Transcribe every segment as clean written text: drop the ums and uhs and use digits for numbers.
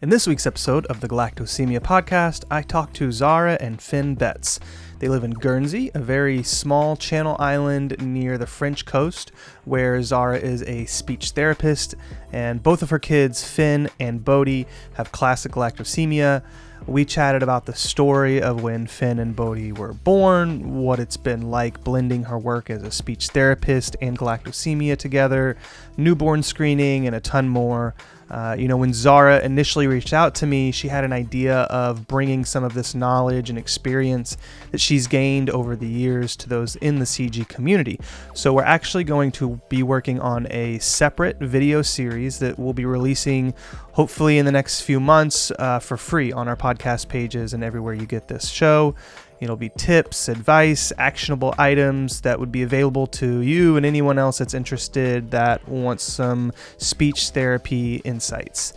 In this week's episode of the Galactosemia podcast, I talked to Zara and Finn Betts. They live in Guernsey, a very small channel island near the French coast, where Zara is a speech therapist, and both of her kids, Finn and Bode, have classic galactosemia. We chatted about the story of when Finn and Bode were born, what it's been like blending her work as a speech therapist and galactosemia together, newborn screening, and a ton more. When Zara initially reached out to me, she had an idea of bringing some of this knowledge and experience that she's gained over the years to those in the CG community. So we're actually going to be working on a separate video series that we'll be releasing hopefully in the next few months for free on our podcast pages and everywhere you get this show. It'll be tips, advice, actionable items that would be available to you and anyone else that's interested that wants some speech therapy insights.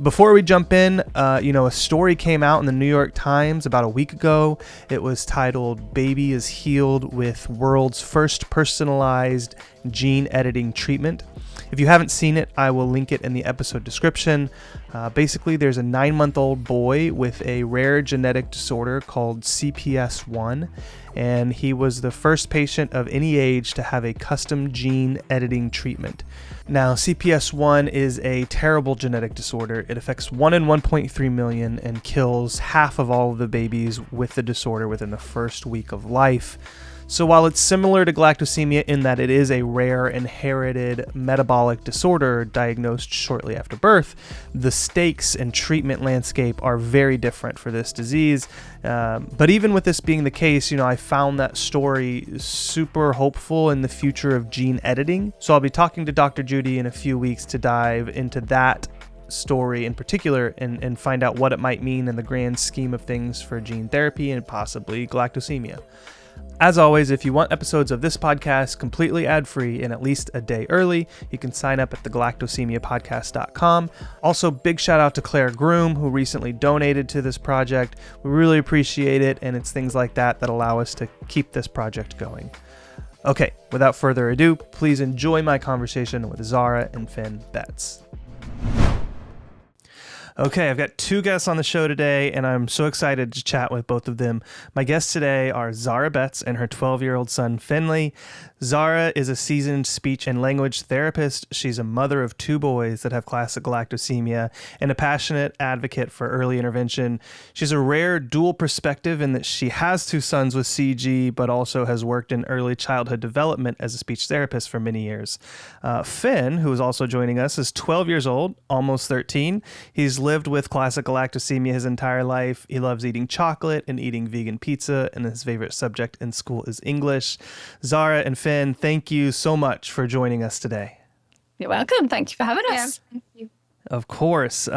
Before we jump in, a story came out in the New York Times about a week ago. It was titled, "Baby is Healed with World's First Personalized Gene Editing Treatment." If you haven't seen it, I will link it in the episode description. Basically, there's a 9-month-old boy with a rare genetic disorder called CPS1, and he was the first patient of any age to have a custom gene editing treatment. Now, CPS1 is a terrible genetic disorder. It affects 1 in 1.3 million and kills half of all of the babies with the disorder within the first week of life. So while it's similar to galactosemia in that it is a rare inherited metabolic disorder diagnosed shortly after birth, the stakes and treatment landscape are very different for this disease. But even with this being the case, I found that story super hopeful in the future of gene editing. So I'll be talking to Dr. Judy in a few weeks to dive into that story in particular and find out what it might mean in the grand scheme of things for gene therapy and possibly galactosemia. As always, if you want episodes of this podcast completely ad-free and at least a day early, you can sign up at thegalactosemiapodcast.com. Also, big shout out to Claire Groom, who recently donated to this project. We really appreciate it, and it's things like that that allow us to keep this project going. Okay, without further ado, please enjoy my conversation with Zara and Finn Betts. Okay, I've got two guests on the show today, and I'm so excited to chat with both of them. My guests today are Zara Betts and her 12-year-old son, Finley. Zara is a seasoned speech and language therapist. She's a mother of 2 boys that have classic galactosemia and a passionate advocate for early intervention. She's a rare dual perspective in that she has 2 sons with CG, but also has worked in early childhood development as a speech therapist for many years. Finn, who is also joining us, is 12 years old, almost 13. He's lived with classic galactosemia his entire life. He loves eating chocolate and eating vegan pizza, and his favorite subject in school is English. Zara and Finn, thank you so much for joining us today. You're welcome. Thank you for having us. Thank you. Of course.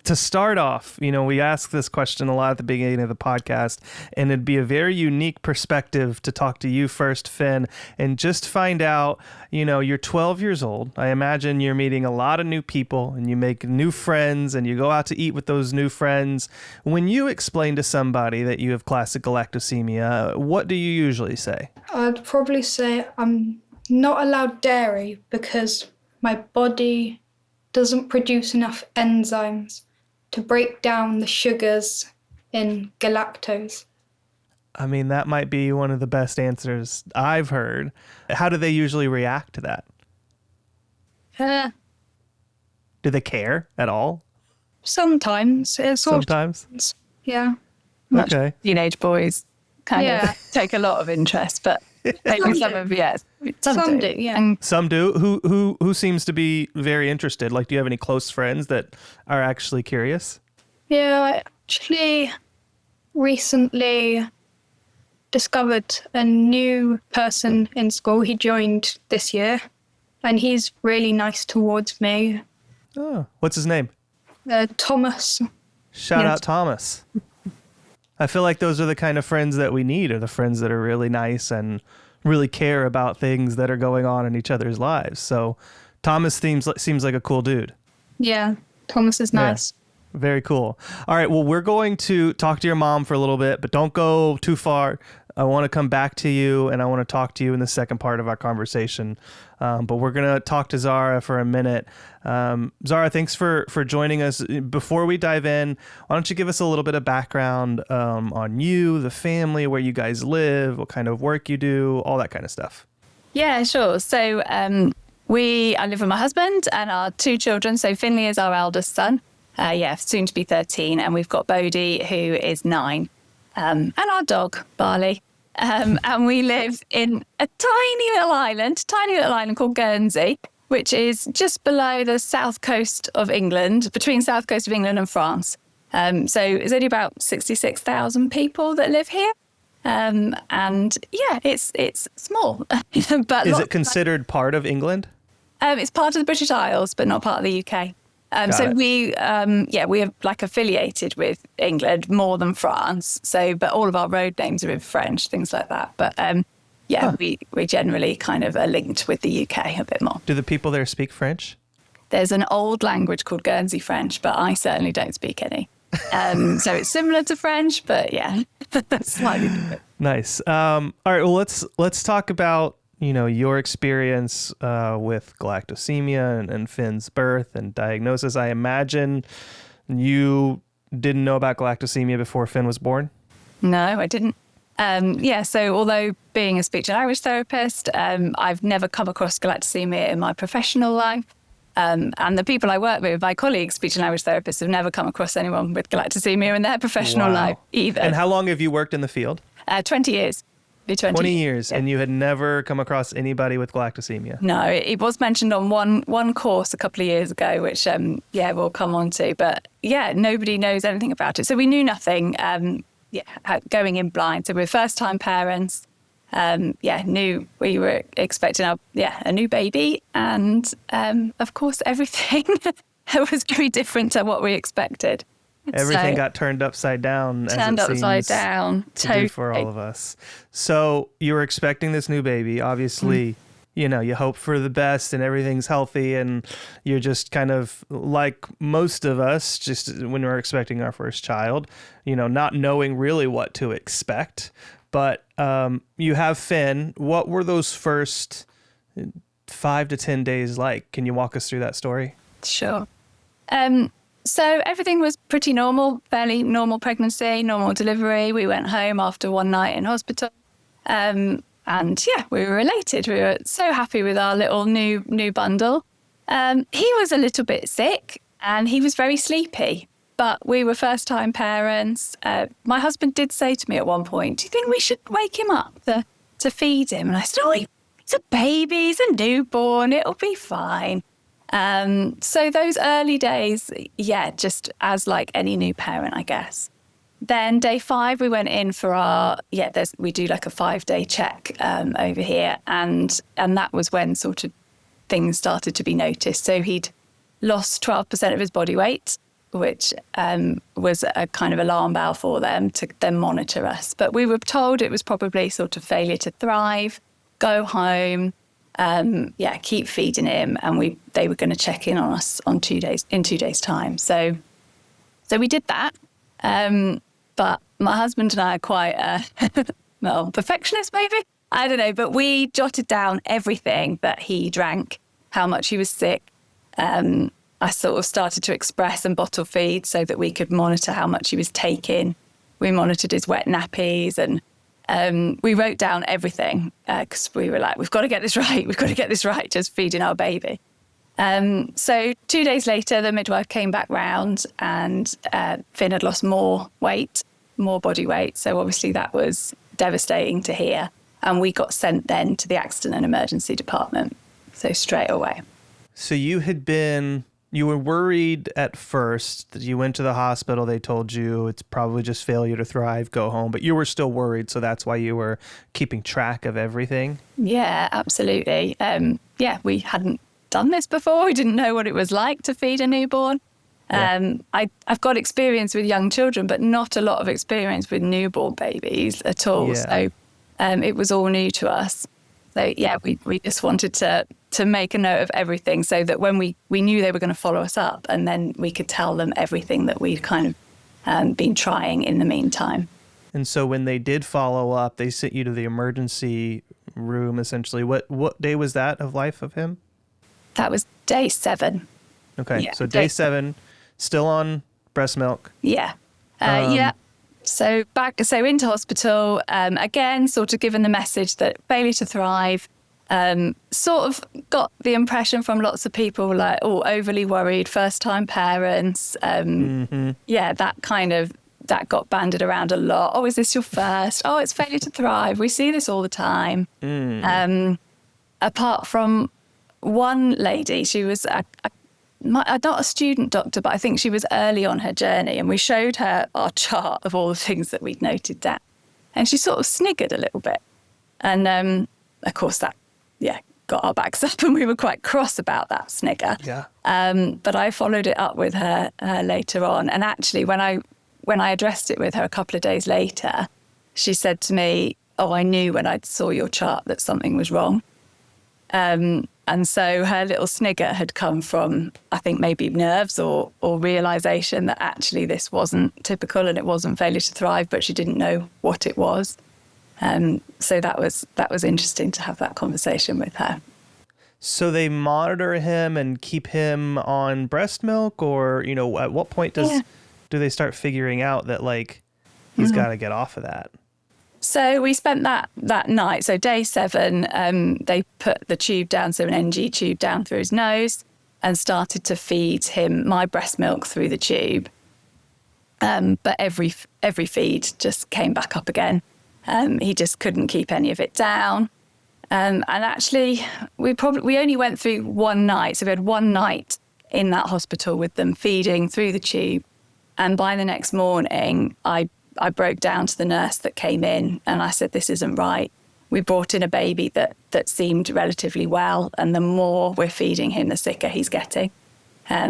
To start off, we ask this question a lot at the beginning of the podcast, and it'd be a very unique perspective to talk to you first, Finn, and just find out, you're 12 years old. I imagine you're meeting a lot of new people and you make new friends and you go out to eat with those new friends. When you explain to somebody that you have classic galactosemia, what do you usually say? I'd probably say I'm not allowed dairy because my body doesn't produce enough enzymes to break down the sugars in galactose. I mean, that might be one of the best answers I've heard. How do they usually react to that? Do they care at all? Sometimes. Sometimes? Yeah. Okay. Teenage boys kind of take a lot of interest, but maybe some do. Yeah. And Some do. Who seems to be very interested? Like, do you have any close friends that are actually curious? yeah, I actually recently discovered a new person in school. He joined this year, and he's really nice towards me. Oh, what's his name? Thomas. Shout out Thomas. I feel like those are the kind of friends that we need, are the friends that are really nice and really care about things that are going on in each other's lives. So Thomas seems like a cool dude. Yeah, Thomas is nice. Yeah. Very cool. All right, well, we're going to talk to your mom for a little bit, but don't go too far. I want to come back to you, and I want to talk to you in the second part of our conversation. But we're going to talk to Zara for a minute. Zara, thanks for joining us. Before we dive in, why don't you give us a little bit of background on you, the family, where you guys live, what kind of work you do, all that kind of stuff. Yeah, sure. So I live with my husband and our 2 children. So Finley is our eldest son. Soon to be 13. And we've got Bode, who is 9. And our dog, Barley. And we live in a tiny little island called Guernsey, which is just below the south coast of England, between south coast of England and France. So it's only about 66,000 people that live here. It's small. But is it considered part of England? It's part of the British Isles, but not part of the UK. We are like affiliated with England more than France. But all of our road names are in French, things like that. But we generally kind of are linked with the UK a bit more. Do the people there speak French? There's an old language called Guernsey French, but I certainly don't speak any. So it's similar to French, but slightly different. Nice. All right. Well, let's talk about your experience with galactosemia and Finn's birth and diagnosis. I imagine you didn't know about galactosemia before Finn was born? No, I didn't. So although being a speech and language therapist, I've never come across galactosemia in my professional life. And the people I work with, my colleagues, speech and language therapists, have never come across anyone with galactosemia in their professional life either. And how long have you worked in the field? 20 years. 20 years, yeah. And you had never come across anybody with galactosemia? No, it was mentioned on one course a couple of years ago, which, we'll come on to. But, nobody knows anything about it. So we knew nothing, going in blind. So we're first-time parents, knew we were expecting a new baby. And, of course, everything was very different to what we expected. Everything got turned upside down. Turned upside down. To for all of us. So you were expecting this new baby. Obviously, you hope for the best and everything's healthy. And you're just kind of like most of us, just when we're expecting our first child, not knowing really what to expect. But you have Finn. What were those first 5 to 10 days like? Can you walk us through that story? Sure. So everything was pretty normal, fairly normal pregnancy, normal delivery. We went home after one night in hospital. We were elated. We were so happy with our little new bundle. He was a little bit sick and he was very sleepy, but we were first-time parents. My husband did say to me at one point, do you think we should wake him up to feed him? And I said, he's a baby, he's a newborn, it'll be fine. So those early days, just as like any new parent, I guess. Then day 5, we went in for we do like a 5-day check over here. And that was when sort of things started to be noticed. So he'd lost 12% of his body weight, which was a kind of alarm bell for them to then monitor us. But we were told it was probably sort of failure to thrive, go home, keep feeding him, and they were going to check in on us in 2 days time. So we did that. But my husband and I are quite perfectionist maybe. I don't know, but we jotted down everything that he drank, how much he was sick. I sort of started to express and bottle feed so that we could monitor how much he was taking. We monitored his wet nappies and we wrote down everything because we were like, we've got to get this right, just feeding our baby. So 2 days later, the midwife came back round and Finn had lost more body weight. So obviously that was devastating to hear. And we got sent then to the accident and emergency department. So straight away. So you were worried at first that you went to the hospital. They told you it's probably just failure to thrive, go home. But you were still worried. So that's why you were keeping track of everything. Yeah, absolutely. We hadn't done this before. We didn't know what it was like to feed a newborn. I've got experience with young children, but not a lot of experience with newborn babies at all. So it was all new to us. So we just wanted to make a note of everything so that when we knew they were going to follow us up, and then we could tell them everything that we'd kind of been trying in the meantime. And so when they did follow up, they sent you to the emergency room, essentially. What day was that of life of him? That was day 7. Okay, Yeah, so day 7, still on breast milk. Yeah. Yeah. So into hospital, again, sort of given the message that failure to thrive, sort of got the impression from lots of people like, oh, overly worried, first-time parents. Yeah, that got banded around a lot. Oh, is this your first? Oh, it's failure to thrive. We see this all the time. Apart from one lady, she was not a student doctor, but I think she was early on her journey, and we showed her our chart of all the things that we'd noted down. And she sort of sniggered a little bit. And of course that, got our backs up, and we were quite cross about that snigger. Yeah. But I followed it up with her later on. And actually, when I addressed it with her a couple of days later, she said to me, oh, I knew when I saw your chart that something was wrong. And so her little snigger had come from, I think, maybe nerves or realisation that actually this wasn't typical and it wasn't failure to thrive, but she didn't know what it was. So that was interesting to have that conversation with her. So they monitor him and keep him on breast milk, or, at what point do they start figuring out that, like, he's got to get off of that? So we spent that night. So day 7, they put the tube down, so an NG tube down through his nose, and started to feed him my breast milk through the tube. But every feed just came back up again. He just couldn't keep any of it down. And actually, we only went through one night. So we had one night in that hospital with them feeding through the tube. And by the next morning, I broke down to the nurse that came in, and I said, this isn't right. We brought in a baby that seemed relatively well, and the more we're feeding him, the sicker he's getting.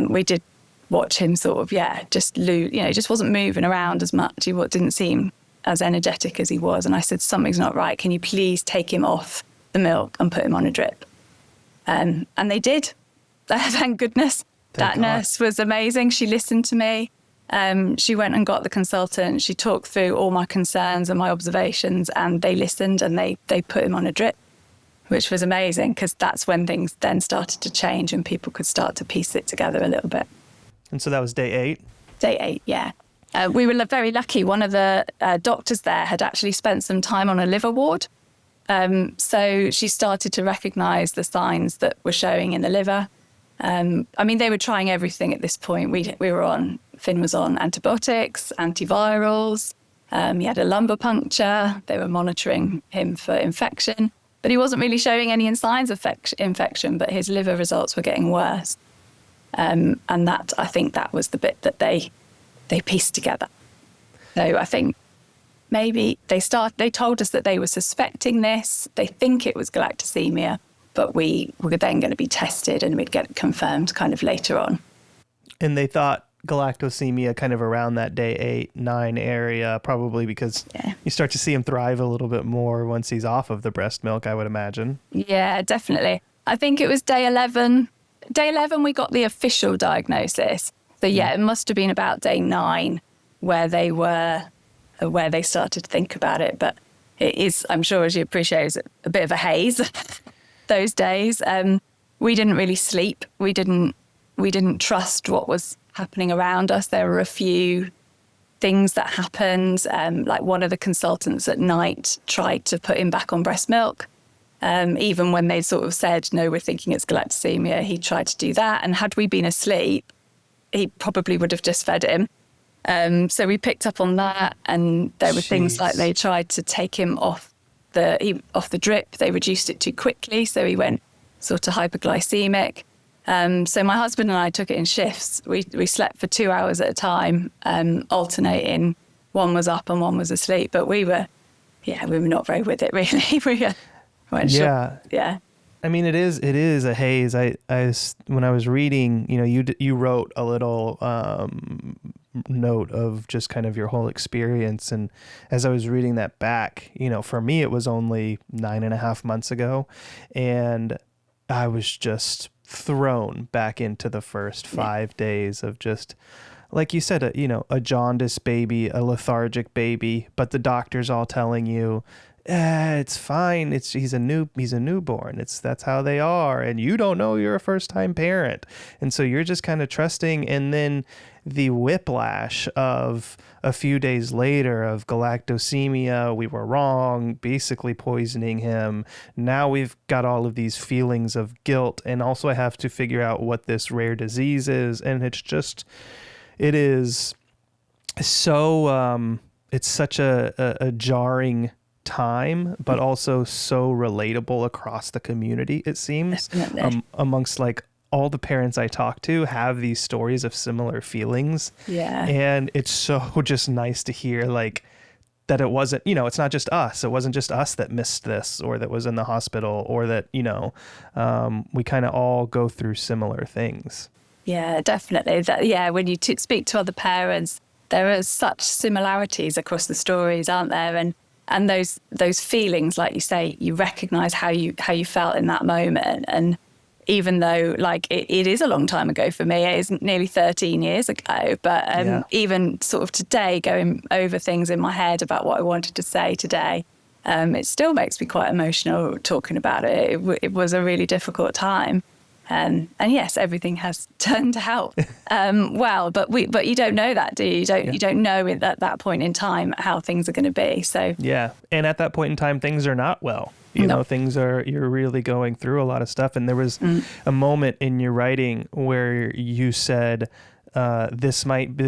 We did watch him sort of, just lose, just wasn't moving around as much. He didn't seem as energetic as he was. And I said, something's not right. Can you please take him off the milk and put him on a drip? And they did. Thank goodness. That nurse was amazing. She listened to me. She went and got the consultant. She talked through all my concerns and my observations, and they listened, and they put him on a drip, which was amazing, because that's when things then started to change and people could start to piece it together a little bit. And so that was day 8? Day 8, yeah. We were very lucky. One of the doctors there had actually spent some time on a liver ward. So she started to recognise the signs that were showing in the liver. They were trying everything at this point. Finn was on antibiotics, antivirals. He had a lumbar puncture. They were monitoring him for infection, but he wasn't really showing any signs of infection, but his liver results were getting worse. And I think that was the bit that they pieced together. So I think maybe they told us that they were suspecting this. They think it was galactosemia, but we were then going to be tested and we'd get it confirmed kind of later on. And they thought galactosemia kind of around that day 8, 9 area, probably because you start to see him thrive a little bit more once he's off of the breast milk, I would imagine. Yeah, definitely. I think it was day 11. Day 11, we got the official diagnosis. So it must have been about day 9 where they started to think about it. But it is, I'm sure, as you appreciate, it's a bit of a haze those days. We didn't really sleep. We didn't trust what was happening around us. There were a few things that happened. Like one of the consultants at night tried to put him back on breast milk. Even when they sort of said, no, we're thinking it's galactosemia, he tried to do that. And had we been asleep, he probably would have just fed him. So we picked up on that. And there were things like they tried to take him off the drip. They reduced it too quickly. So he went sort of hypoglycemic. So my husband and I took it in shifts. We slept for 2 hours at a time, alternating. One was up and one was asleep. But we were not very with it, really. we weren't sure. Yeah. I mean, it is a haze. When I was reading, you wrote a little note of just kind of your whole experience. And as I was reading that back, for me, it was only 9.5 months ago. And I was just thrown back into the first 5 days of just like you said, a jaundiced baby, a lethargic baby, but the doctor's all telling you, it's fine. He's a newborn. That's how they are. And you don't know you're a first time parent. And so you're just kind of trusting. And then the whiplash of a few days later of galactosemia, we were wrong, basically poisoning him. Now we've got all of these feelings of guilt. And also I have to figure out what this rare disease is. And it is so, it's such a jarring time, but also so relatable across the community, it seems. Amongst like all the parents I talk to have these stories of similar feelings. Yeah. And it's so just nice to hear like that it wasn't, it's not just us. It wasn't just us that missed this or that was in the hospital or that, we kind of all go through similar things. Yeah, definitely. When you speak to other parents, there are such similarities across the stories, aren't there? And those feelings, like you say, you recognise how you felt in that moment. And even though like it is a long time ago for me, it is nearly 13 years ago, but even sort of today, going over things in my head about what I wanted to say today, it still makes me quite emotional talking about it. It was a really difficult time. And yes, everything has turned out well, but you don't know that, do you? You don't know at that point in time how things are going to be. So yeah, and at that point in time, things are not well. You're really going through a lot of stuff. And there was a moment in your writing where you said, this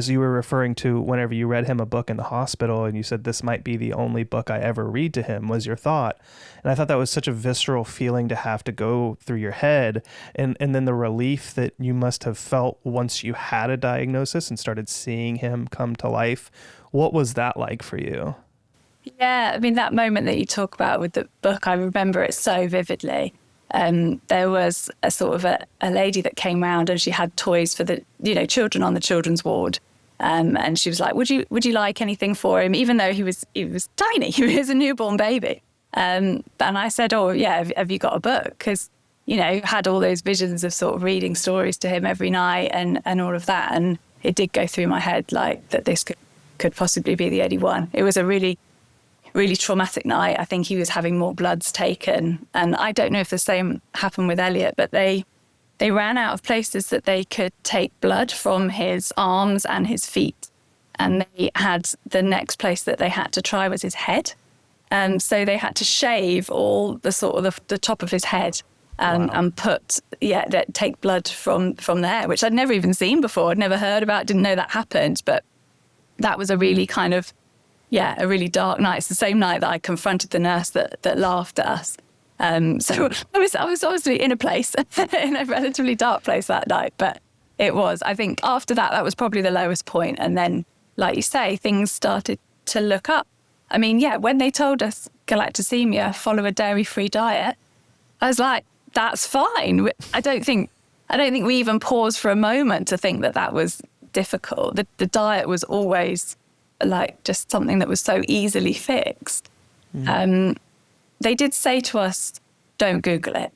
you were referring to whenever you read him a book in the hospital, and you said this might be the only book I ever read to him, was your thought. And I thought that was such a visceral feeling to have to go through your head. And then the relief that you must have felt once you had a diagnosis and started seeing him come to life. What was that like for you? Yeah, I mean, that moment that you talk about with the book, I remember it so vividly. There was a sort of a lady that came round and she had toys for the children on the children's ward, and she was like, would you like anything for him, even though he was tiny, he was a newborn baby, and I said, oh yeah, have you got a book? Because had all those visions of sort of reading stories to him every night and all of that, and it did go through my head like that this could possibly be the only one. It was a really traumatic night. I think he was having more bloods taken. And I don't know if the same happened with Elliot, but they ran out of places that they could take blood from his arms and his feet. And they had the next place that they had to try was his head. So they had to shave all the sort of the top of his head and take blood from there, which I'd never even seen before. I'd never heard about, didn't know that happened. But that was a really kind of, a really dark night. It's the same night that I confronted the nurse that laughed at us. So I was obviously in a place, in a relatively dark place that night. But it was, I think after that was probably the lowest point. And then, like you say, things started to look up. I mean, when they told us galactosemia, follow a dairy-free diet, I was like, that's fine. I don't think we even paused for a moment to think that was difficult. The diet was always like just something that was so easily fixed. They did say to us, don't Google it.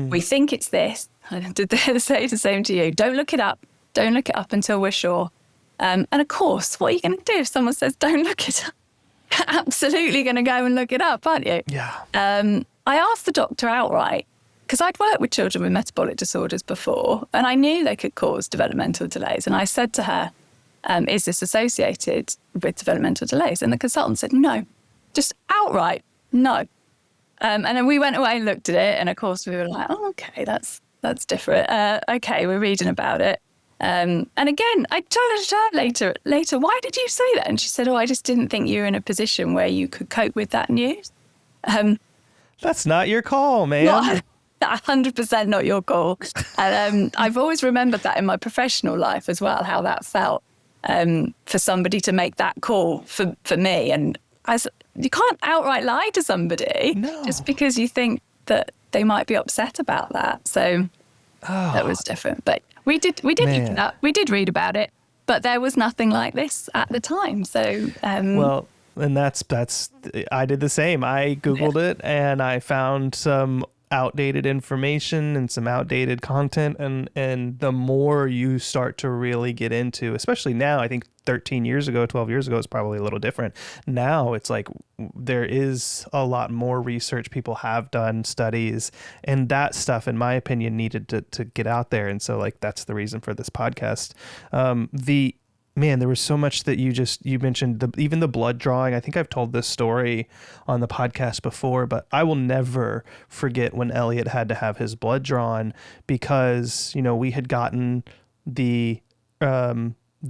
We think it's this. Did they say the same to you? Don't look it up. Don't look it up until we're sure. And of course, what are you going to do if someone says, don't look it up? You're absolutely going to go and look it up, aren't you? Yeah. I asked the doctor outright, because I'd worked with children with metabolic disorders before, and I knew they could cause developmental delays. And I said to her, is this associated with developmental delays? And the consultant said, no, just outright, no. And then we went away and looked at it. And of course we were like, oh, okay, that's different. Okay, we're reading about it. And again, I challenged her later, why did you say that? And she said, I just didn't think you were in a position where you could cope with that news. That's not your call, man. Not 100% not your call. And I've always remembered that in my professional life as well, how that felt. For somebody to make that call for me. And you can't outright lie to somebody just because you think that they might be upset about that. So that was different. But we did look it up. We did read about it, but there was nothing like this at the time. So and that's I did the same. I Googled it and I found some outdated information and some outdated content, and the more you start to really get into, especially now, I think 13 years ago, 12 years ago is probably a little different. Now it's like there is a lot more research. People have done studies, and that stuff, in my opinion, needed to get out there. And so like that's the reason for this podcast. Man, there was so much that you mentioned, even the blood drawing. I think I've told this story on the podcast before, but I will never forget when Elliot had to have his blood drawn because, we had gotten the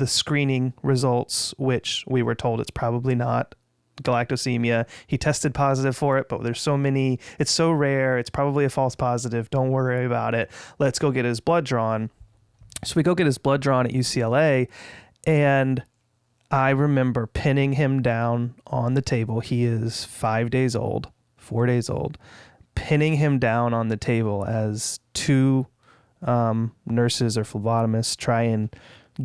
screening results, which we were told it's probably not galactosemia. He tested positive for it, but there's so many, it's so rare. It's probably a false positive. Don't worry about it. Let's go get his blood drawn. So we go get his blood drawn at UCLA. And I remember pinning him down on the table. He is 4 days old, pinning him down on the table as two nurses or phlebotomists try and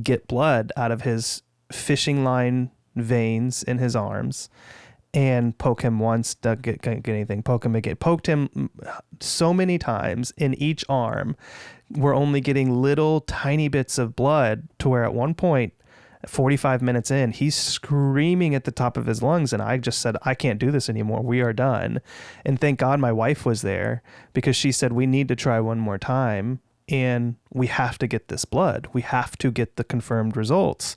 get blood out of his fishing line veins in his arms and poke him once, doesn't get anything, poke him again, poked him so many times in each arm. We're only getting little tiny bits of blood to where at one point, 45 minutes in, he's screaming at the top of his lungs. And I just said, I can't do this anymore. We are done. And thank God my wife was there because she said, we need to try one more time and we have to get this blood. We have to get the confirmed results.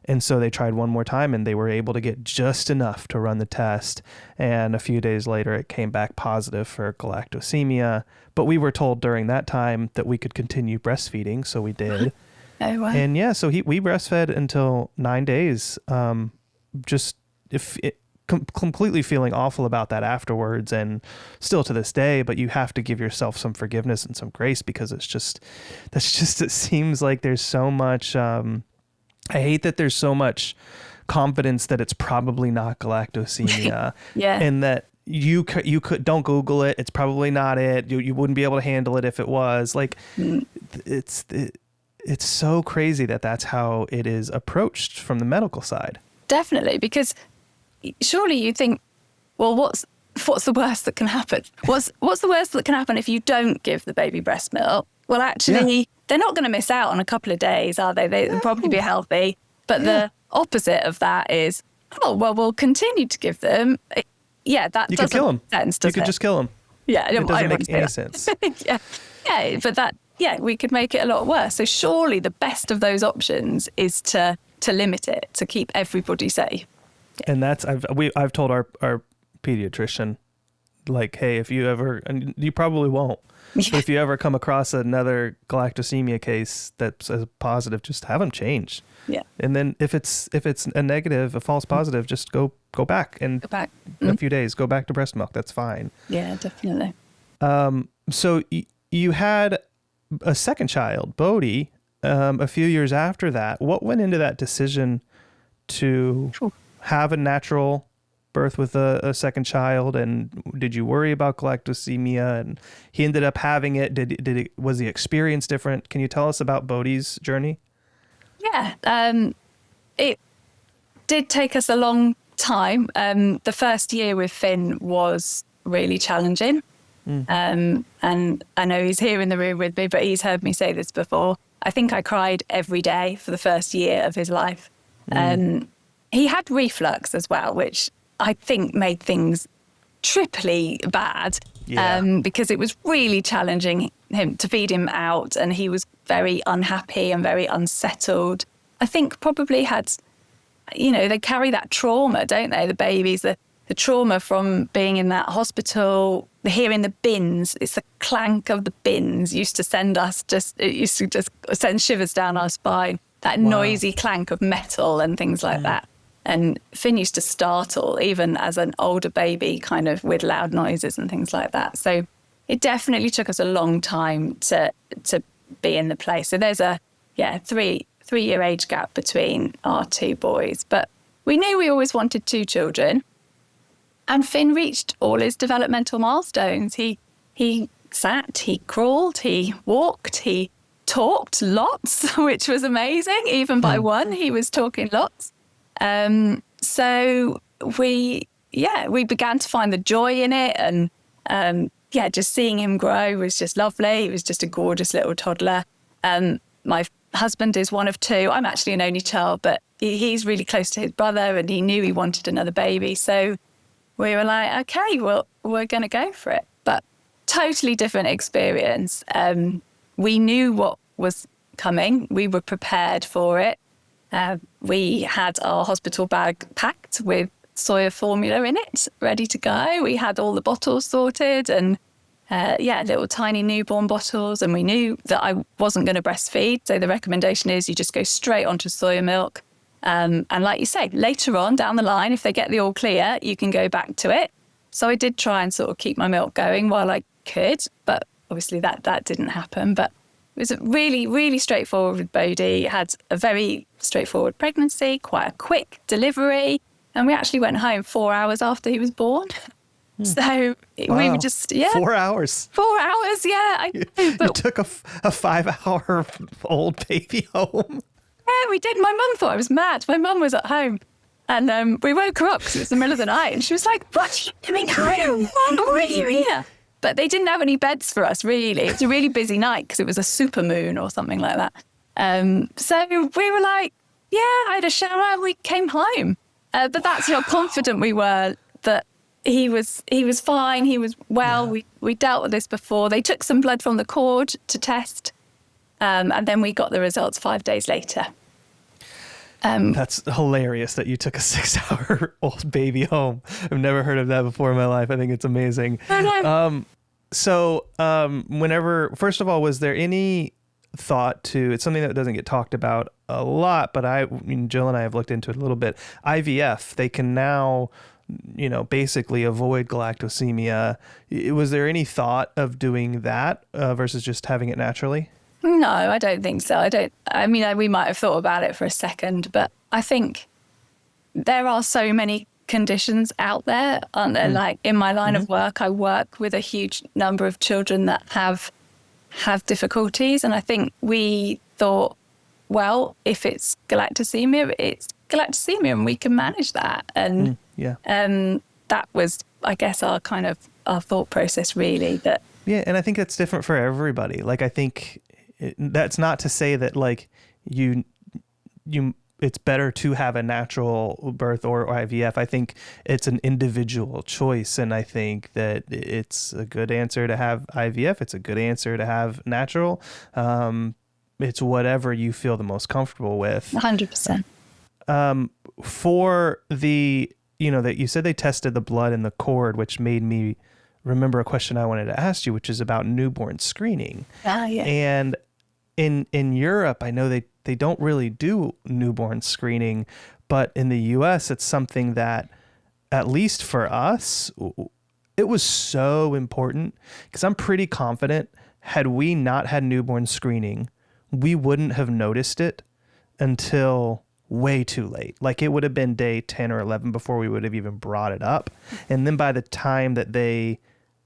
And so they tried one more time and they were able to get just enough to run the test. And a few days later, it came back positive for galactosemia. But we were told during that time that we could continue breastfeeding. So we did. Oh, wow. And yeah, so we breastfed until 9 days, completely feeling awful about that afterwards and still to this day, but you have to give yourself some forgiveness and some grace because it seems like there's so much, I hate that there's so much confidence that it's probably not galactosemia. Yeah. And that you could don't Google it. It's probably not it. You wouldn't be able to handle it if it was like, it's so crazy that that's how it is approached from the medical side. Definitely, because surely you think, well, what's the worst that can happen? What's the worst that can happen if you don't give the baby breast milk? Well, actually, they're not going to miss out on a couple of days, are they? They'll probably be healthy. But the opposite of that is, oh, well, we'll continue to give them. Yeah, that you doesn't could kill them. make sense, does you could just kill them. Yeah, it doesn't make any sense. yeah, but that. Yeah, we could make it a lot worse. So surely the best of those options is to limit it, to keep everybody safe. Yeah. And that's I've told our pediatrician, like, hey, if you ever, and you probably won't, but if you ever come across another galactosemia case that's a positive, just have them changed. Yeah. And then if it's a negative, a false positive, just go back and a few days, go back to breast milk. That's fine. Yeah, definitely. So you had a second child, Bode, a few years after that. What went into that decision to have a natural birth with a second child? And did you worry about galactosemia? And he ended up having it. Was the experience different? Can you tell us about Bode's journey? Yeah, it did take us a long time. The first year with Finn was really challenging. And I know he's here in the room with me, but he's heard me say this before. I think I cried every day for the first year of his life. He had reflux as well, which I think made things triply bad because it was really challenging him to feed him out, and he was very unhappy and very unsettled. I think probably had, they carry that trauma, don't they? The babies, the trauma from being in that hospital, hearing the bins, it's the clank of the bins used to send send shivers down our spine, that noisy clank of metal and things like that. And Finn used to startle even as an older baby, kind of with loud noises and things like that. So it definitely took us a long time to be in the place. So there's a 3-year age gap between our two boys, but we knew we always wanted 2 children. And Finn reached all his developmental milestones. He sat, he crawled, he walked, he talked lots, which was amazing. Even by 1, he was talking lots. So we began to find the joy in it, and just seeing him grow was just lovely. He was just a gorgeous little toddler. My husband is one of two. I'm actually an only child, but he's really close to his brother, and he knew he wanted another baby. So we were like, okay, well, we're going to go for it. But totally different experience. We knew what was coming. We were prepared for it. We had our hospital bag packed with soya formula in it, ready to go. We had all the bottles sorted and little tiny newborn bottles. And we knew that I wasn't going to breastfeed. So the recommendation is you just go straight onto soya milk. And like you say, later on down the line, if they get the all clear, you can go back to it. So I did try and sort of keep my milk going while I could, but obviously that didn't happen. But it was really, really straightforward with Bode. Had a very straightforward pregnancy, quite a quick delivery. And we actually went home 4 hours after he was born. So we were just, 4 hours. 4 hours, yeah. I know, but You took a 5-hour-old baby home. yeah, we did. My mum thought I was mad. My mum was at home. And we woke her up because it was the middle of the night. And she was like, what are you doing home? Why are you here? But they didn't have any beds for us, really. It was a really busy night because it was a supermoon or something like that. So we were like, yeah, I had a shower and we came home. But that's how confident we were that he was fine. He was well. Yeah. We dealt with this before. They took some blood from the cord to test. And then we got the results 5 days later. That's hilarious that you took a 6-hour-old baby home. I've never heard of that before in my life. I think it's amazing. So whenever, first of all, was there any thought to, it's something that doesn't get talked about a lot, but Jill and I have looked into it a little bit. IVF, they can now, basically avoid galactosemia. Was there any thought of doing that versus just having it naturally? No, I don't think so. We might have thought about it for a second, but I think there are so many conditions out there, aren't there? Like in my line of work, I work with a huge number of children that have difficulties. And I think we thought, well, if it's galactosemia, it's galactosemia and we can manage that. And that was, I guess, our thought process really. Yeah, and I think that's different for everybody. Like, I think that's not to say that like you it's better to have a natural birth or IVF. I think it's an individual choice, and I think that it's a good answer to have IVF. It's a good answer to have natural. It's whatever you feel the most comfortable with. 100%. For the, that you said they tested the blood and the cord, which made me remember a question I wanted to ask you, which is about newborn screening. Yeah. And in Europe, I know they don't really do newborn screening, but in the US, it's something that, at least for us, it was so important, because I'm pretty confident had we not had newborn screening, we wouldn't have noticed it until way too late. Like, it would have been day 10 or 11 before we would have even brought it up. And then by the time that they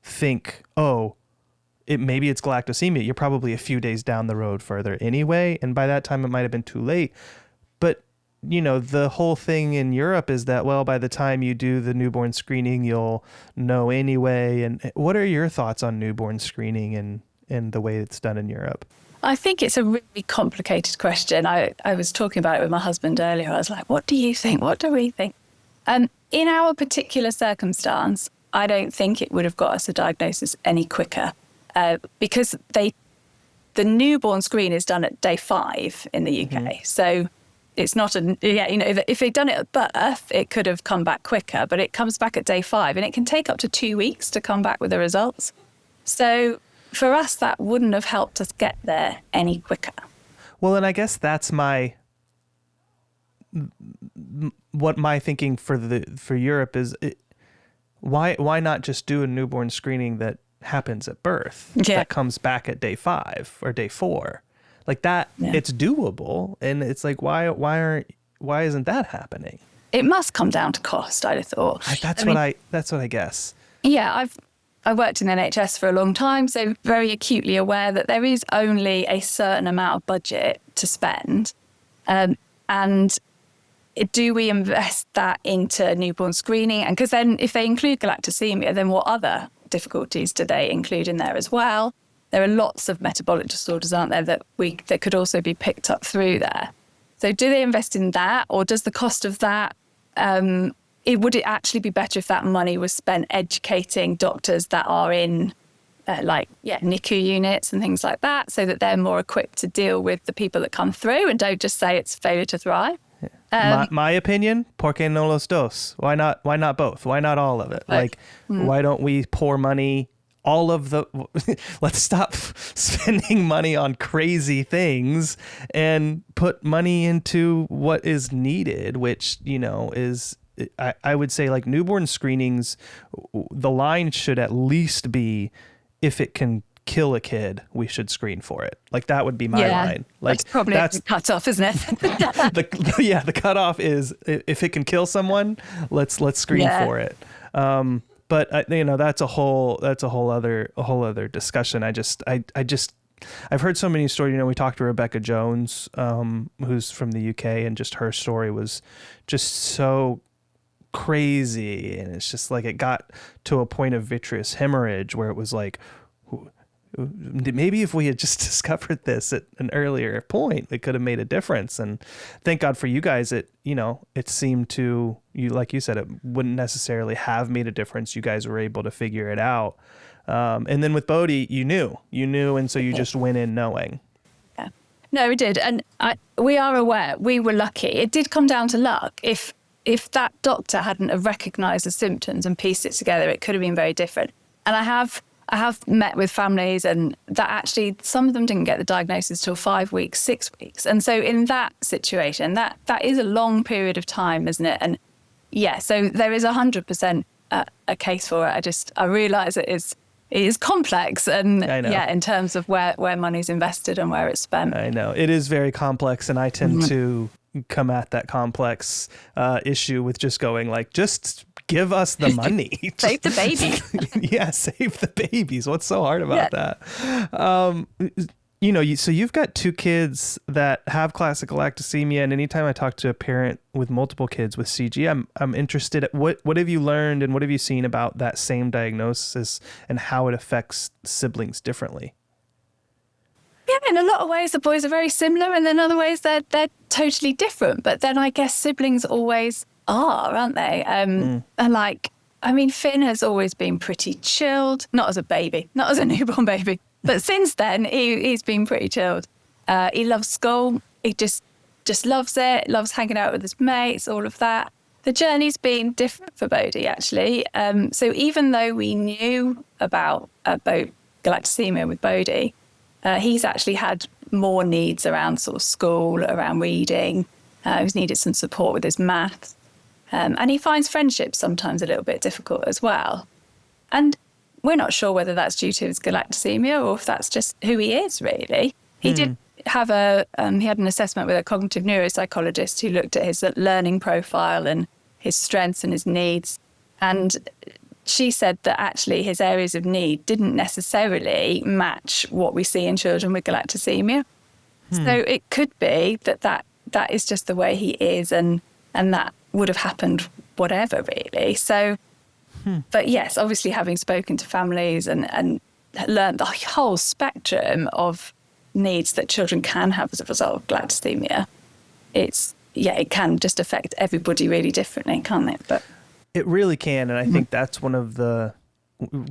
think, maybe it's galactosemia, you're probably a few days down the road further anyway. And by that time, it might have been too late. But, the whole thing in Europe is that, well, by the time you do the newborn screening, you'll know anyway. And what are your thoughts on newborn screening and the way it's done in Europe? I think it's a really complicated question. I was talking about it with my husband earlier. I was like, what do you think? What do we think? In our particular circumstance, I don't think it would have got us a diagnosis any quicker. Because the newborn screen is done at day 5 in the UK. Mm-hmm. So it's not if they'd done it at birth, it could have come back quicker, but it comes back at day 5 and it can take up to 2 weeks to come back with the results. So for us, that wouldn't have helped us get there any quicker. Well, and I guess that's my thinking for Europe is, why not just do a newborn screening that happens at birth, that comes back at day 5 or day 4, like that? It's doable, and it's like, why isn't that happening? It must come down to cost, I'd have thought. That's what I guess. Yeah, I worked in the NHS for a long time, so very acutely aware that there is only a certain amount of budget to spend, and do we invest that into newborn screening? And because then if they include galactosemia, then what other difficulties do they include in there as well? There are lots of metabolic disorders, aren't there, that could also be picked up through there. So do they invest in that, or does the cost of that, would it actually be better if that money was spent educating doctors that are in NICU units and things like that, so that they're more equipped to deal with the people that come through and don't just say it's failure to thrive? My opinion, ¿por qué no los dos? Why not both? Why not all of it? Why don't we pour money, all of the, let's stop spending money on crazy things and put money into what is needed, which, is, I would say, like, newborn screenings, the line should at least be, if it can kill a kid, we should screen for it. Like, that would be my line. Like, that's probably the cutoff, isn't it? the cutoff is, if it can kill someone, let's screen for it. But that's a whole other discussion. I've heard so many stories. We talked to Rebecca Jones, who's from the UK, and just her story was just so crazy, and it's just like, it got to a point of vitreous hemorrhage where it was like, maybe if we had just discovered this at an earlier point, it could have made a difference. And thank God for you guys, it seemed to, like you said, it wouldn't necessarily have made a difference. You guys were able to figure it out. And then with Bode, you knew, and so you just went in knowing. Yeah. No, we did. And we are aware, we were lucky. It did come down to luck. If that doctor hadn't have recognised the symptoms and pieced it together, it could have been very different. And I have met with families, and that actually some of them didn't get the diagnosis till 5 weeks, 6 weeks. And so in that situation, that is a long period of time, isn't it? And so there is 100% a case for it. I realise it is complex, and in terms of where money's invested and where it's spent. I know it is very complex, and I tend to come at that complex issue with just going like, just give us the money. Save the baby. Yeah, save the babies. What's so hard about that? So you've got 2 kids that have classic galactosemia, and anytime I talk to a parent with multiple kids with CG, I'm interested at what have you learned and what have you seen about that same diagnosis and how it affects siblings differently? Yeah, in a lot of ways, the boys are very similar, and in other ways, they're totally different. But then I guess siblings always are, aren't they? And Finn has always been pretty chilled, not as a baby, not as a newborn baby, but since then, he's been pretty chilled. He loves school. He just loves it, loves hanging out with his mates, all of that. The journey's been different for Bode, actually. So even though we knew about galactosemia with Bode, he's actually had more needs around sort of school, around reading. He's needed some support with his maths. And he finds friendships sometimes a little bit difficult as well. And we're not sure whether that's due to his galactosemia or if that's just who he is, really. He did have he had an assessment with a cognitive neuropsychologist who looked at his learning profile and his strengths and his needs. And she said that actually his areas of need didn't necessarily match what we see in children with galactosemia. So it could be that is just the way he is, and that would have happened whatever, really. So, but yes, obviously having spoken to families and learned the whole spectrum of needs that children can have as a result of galactosemia, it can just affect everybody really differently, can't it? But it really can, and I think that's one of the,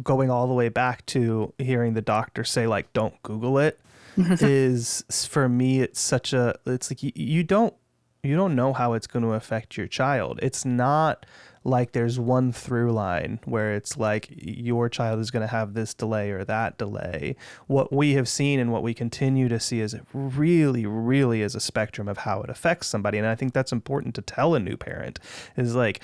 going all the way back to hearing the doctor say, like, don't Google it, is, for me, it's like you don't know how it's going to affect your child. It's not like there's one through line where it's like your child is going to have this delay or that delay. What we have seen and what we continue to see is it really, really is a spectrum of how it affects somebody. And I think that's important to tell a new parent, is like,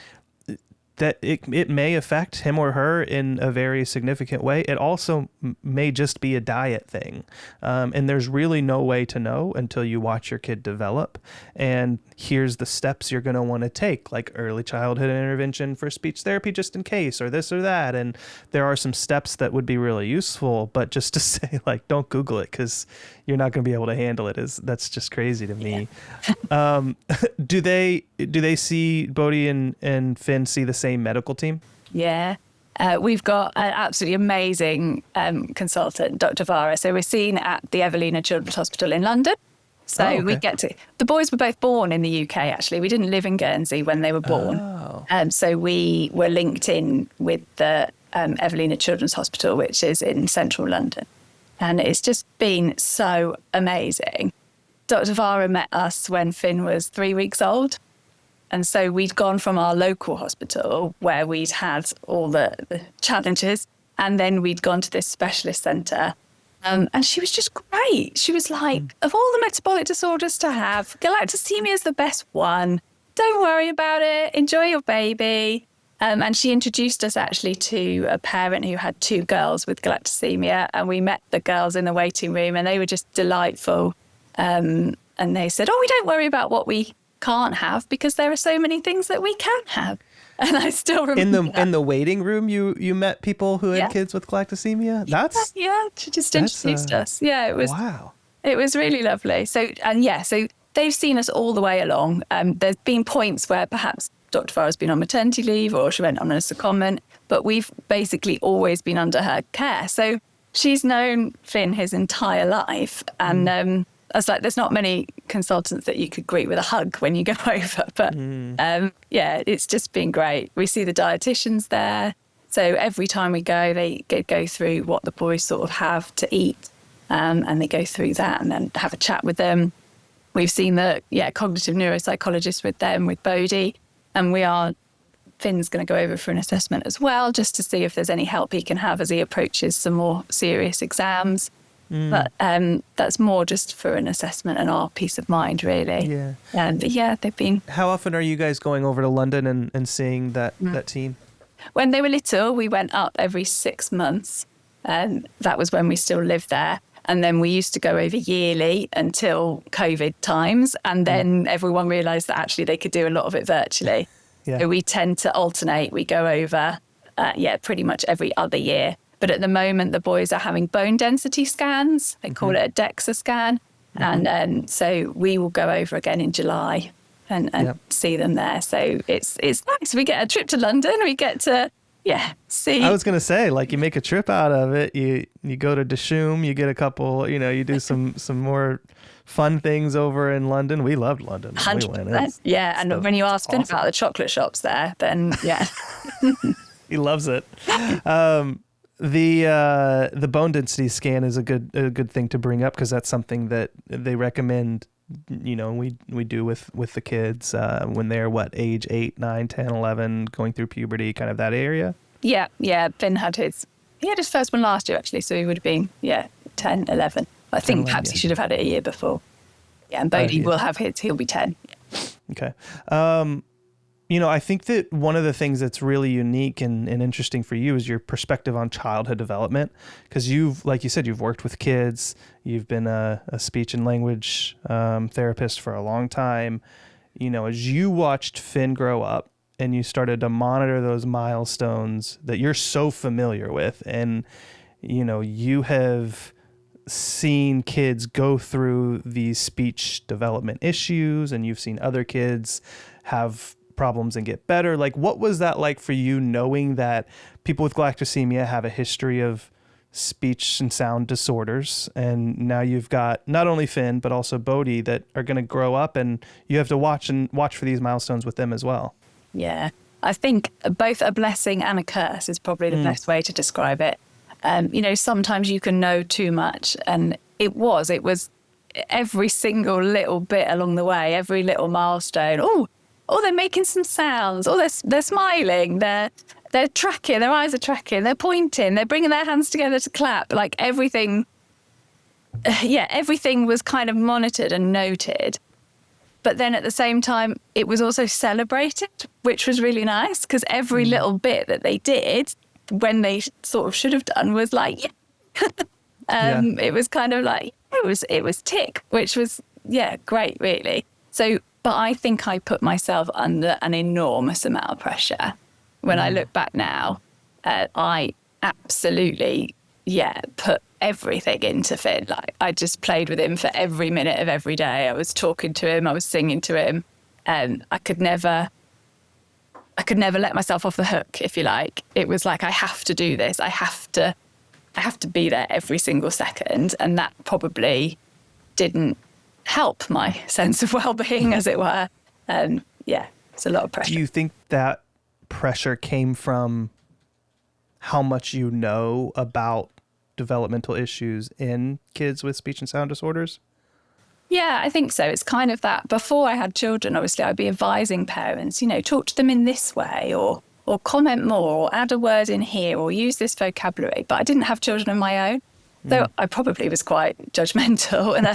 that it may affect him or her in a very significant way. It also may just be a diet thing. And there's really no way to know until you watch your kid develop. And here's the steps you're going to want to take, like early childhood intervention for speech therapy, just in case, or this or that. And there are some steps that would be really useful, but just to say, like, don't Google it because you're not going to be able to handle it, that's just crazy to me. Do they see Bode and Finn see the same medical team? Yeah. We've got an absolutely amazing consultant, Dr. Vara. So we're seen at the Evelina Children's Hospital in London. So we get to, the boys were both born in the UK, actually. We didn't live in Guernsey when they were born. So we were linked in with the Evelina Children's Hospital, which is in central London. And it's just been so amazing. Dr. Vara met us when Finn was 3 weeks old. And so we'd gone from our local hospital where we'd had all the challenges, and then we'd gone to this specialist centre. And she was just great. She was like, of all the metabolic disorders to have, galactosemia is the best one. Don't worry about it. Enjoy your baby. And she introduced us actually to a parent who had 2 girls with galactosemia. And we met the girls in the waiting room, and they were just delightful. And they said, we don't worry about what we can't have, because there are so many things that we can have. And I still remember in the waiting room you met people who had kids with galactosemia. That's she just introduced us. Yeah, it was wow. It was really lovely. So they've seen us all the way along. There's been points where perhaps Dr. Vara's been on maternity leave or she went on a secondment, but we've basically always been under her care. So she's known Finn his entire life, and I was like, there's not many consultants that you could greet with a hug when you go over. But it's just been great. We see the dietitians there. So every time we go, they go through what the boys sort of have to eat. And they go through that and then have a chat with them. We've seen the cognitive neuropsychologist with them, with Bode. And Finn's going to go over for an assessment as well, just to see if there's any help he can have as he approaches some more serious exams. But that's more just for an assessment and our peace of mind, really. Yeah. And they've been... How often are you guys going over to London and seeing that team? When they were little, we went up every 6 months. And that was when we still lived there. And then we used to go over yearly until COVID times. And then everyone realised that actually they could do a lot of it virtually. So we tend to alternate. We go over, pretty much every other year. But at the moment, the boys are having bone density scans. They call it a DEXA scan. And so we will go over again in July and see them there. So it's nice. We get a trip to London. We get to, see. I was going to say, like, you make a trip out of it. You go to Dishoom, you get a couple, you do some more fun things over in London. We loved London. 100%. And when you ask Finn about the chocolate shops there, then, he loves it. The bone density scan is a good thing to bring up, because that's something that they recommend, we do with the kids when they're age 8, 9, 10, 11, going through puberty, kind of that area. Finn had his first one last year, actually, so he would have been 10, 11. I think perhaps he should have had it a year before. And Bode will have his, he'll be 10. Okay. I think that one of the things that's really unique and interesting for you is your perspective on childhood development, because like you said, you've worked with kids, you've been a speech and language therapist for a long time. As you watched Finn grow up and you started to monitor those milestones that you're so familiar with, and, you have seen kids go through these speech development issues, and you've seen other kids have problems and get better. Like, what was that like for you, knowing that people with galactosemia have a history of speech and sound disorders, and now you've got not only Finn but also Bode that are going to grow up, and you have to watch for these milestones with them as well? I think both a blessing and a curse is probably the best way to describe it. Sometimes you can know too much, and it was every single little bit along the way, every little milestone. Oh, they're making some sounds. Oh, they're smiling. They're tracking. Their eyes are tracking. They're pointing. They're bringing their hands together to clap. Like, everything. Everything was kind of monitored and noted. But then at the same time, it was also celebrated, which was really nice, because every little bit that they did, when they sort of should have done, was like, it was kind of like it was tick, which was great, really. So. But I think I put myself under an enormous amount of pressure. When I look back now, I absolutely, put everything into Finn. Like, I just played with him for every minute of every day. I was talking to him, I was singing to him. I could never could never let myself off the hook, if you like. It was like, I have to do this. I have to be there every single second. And that probably didn't help my sense of well-being, as it were. It's a lot of pressure. Do you think that pressure came from how much you know about developmental issues in kids with speech and sound disorders? Yeah, I think so. It's kind of that. Before I had children, obviously, I'd be advising parents, talk to them in this way, or comment more, or add a word in here, or use this vocabulary. But I didn't have children of my own. So I probably was quite judgmental. And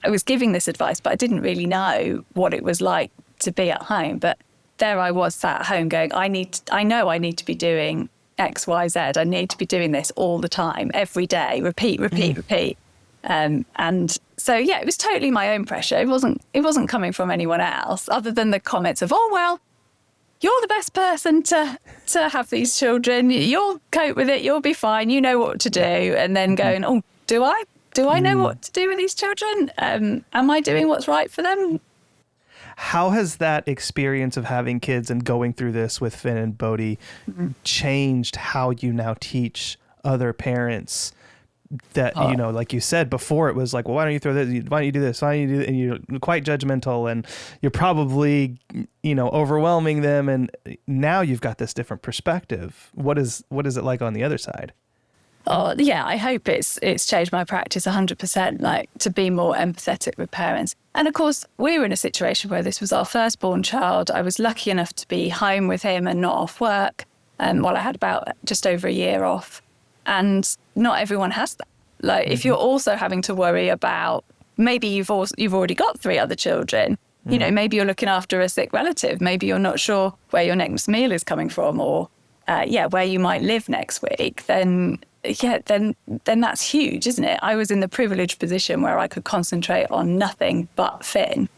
I was giving this advice, but I didn't really know what it was like to be at home. But there I was sat at home going, I know I need to be doing X, Y, Z. I need to be doing this all the time, every day, repeat. And so, it was totally my own pressure. It wasn't coming from anyone else, other than the comments of, oh, well, you're the best person to have these children. You'll cope with it. You'll be fine. You know what to do. And then going, oh, do I? Do I know what to do with these children? Am I doing what's right for them? How has that experience of having kids and going through this with Finn and Bode changed how you now teach other parents that, like you said before, it was like, well, why don't you throw this? Why don't you do this? Why don't you do that? And you're quite judgmental, and you're probably, overwhelming them. And now you've got this different perspective. What is it like on the other side? Oh, yeah, I hope it's changed my practice 100%, like to be more empathetic with parents. And of course, we were in a situation where this was our firstborn child. I was lucky enough to be home with him and not off work while I had about just over a year off. And not everyone has that. Like, if you're also having to worry about, maybe you've already got 3 other children, maybe you're looking after a sick relative, maybe you're not sure where your next meal is coming from, or where you might live next week, then that's huge, isn't it? I was in the privileged position where I could concentrate on nothing but Finn,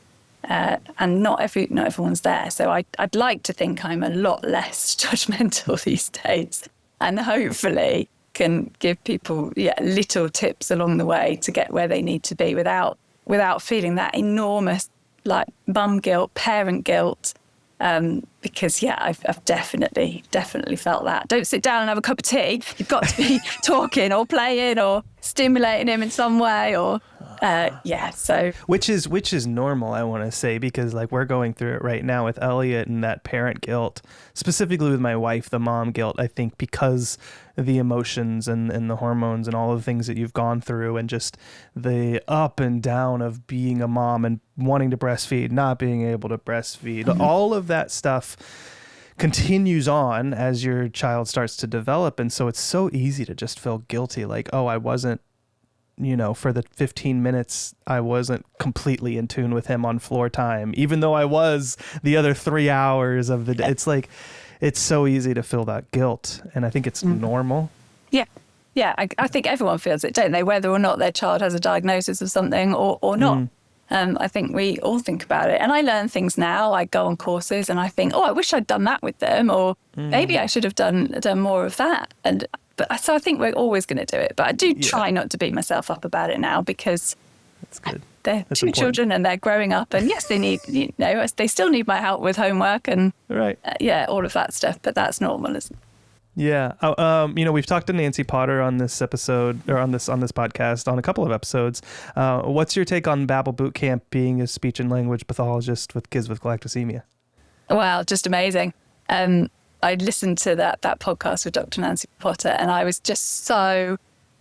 and not everyone's there. So I'd like to think I'm a lot less judgmental these days, and hopefully can give people little tips along the way to get where they need to be without feeling that enormous like mum guilt, parent guilt. Because I've definitely felt that. Don't sit down and have a cup of tea. You've got to be talking or playing or stimulating him in some way, or so which is normal, I want to say, because like we're going through it right now with Elliot and that parent guilt, specifically with my wife, the mom guilt. I think because the emotions and the hormones and all of the things that you've gone through, and just the up and down of being a mom and wanting to breastfeed, not being able to breastfeed, all of that stuff continues on as your child starts to develop. And so it's so easy to just feel guilty, like, oh, I wasn't, for the 15 minutes, I wasn't completely in tune with him on floor time, even though I was the other 3 hours of the day. It's like, it's so easy to feel that guilt. And I think it's normal. Yeah. Yeah. I think everyone feels it, don't they? Whether or not their child has a diagnosis of something or not. I think we all think about it. And I learn things now. I go on courses and I think, oh, I wish I'd done that with them, or maybe I should have done more of that. So I think we're always going to do it. But I do try not to beat myself up about it now, because that's good. They're two important children and they're growing up. And yes, they need, they still need my help with homework and all of that stuff. But that's normal, isn't it? Yeah. We've talked to Nancy Potter on this episode, or on this podcast, on a couple of episodes. What's your take on Babel Boot Camp, being a speech and language pathologist with kids with galactosemia? Well, just amazing. I listened to that podcast with Dr. Nancy Potter, and I was just so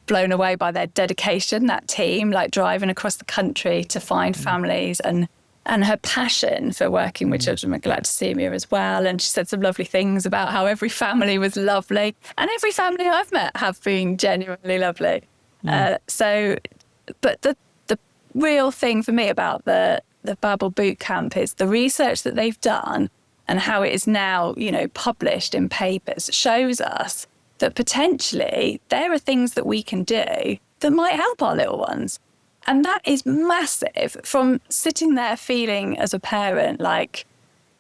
blown away by their dedication, that team, like driving across the country to find families, and her passion for working with children with galactosemia as well. And she said some lovely things about how every family was lovely, and every family I've met have been genuinely lovely. But the real thing for me about the Babel Boot Camp is the research that they've done, and how it is now, published in papers, shows us that potentially there are things that we can do that might help our little ones. And that is massive, from sitting there feeling as a parent like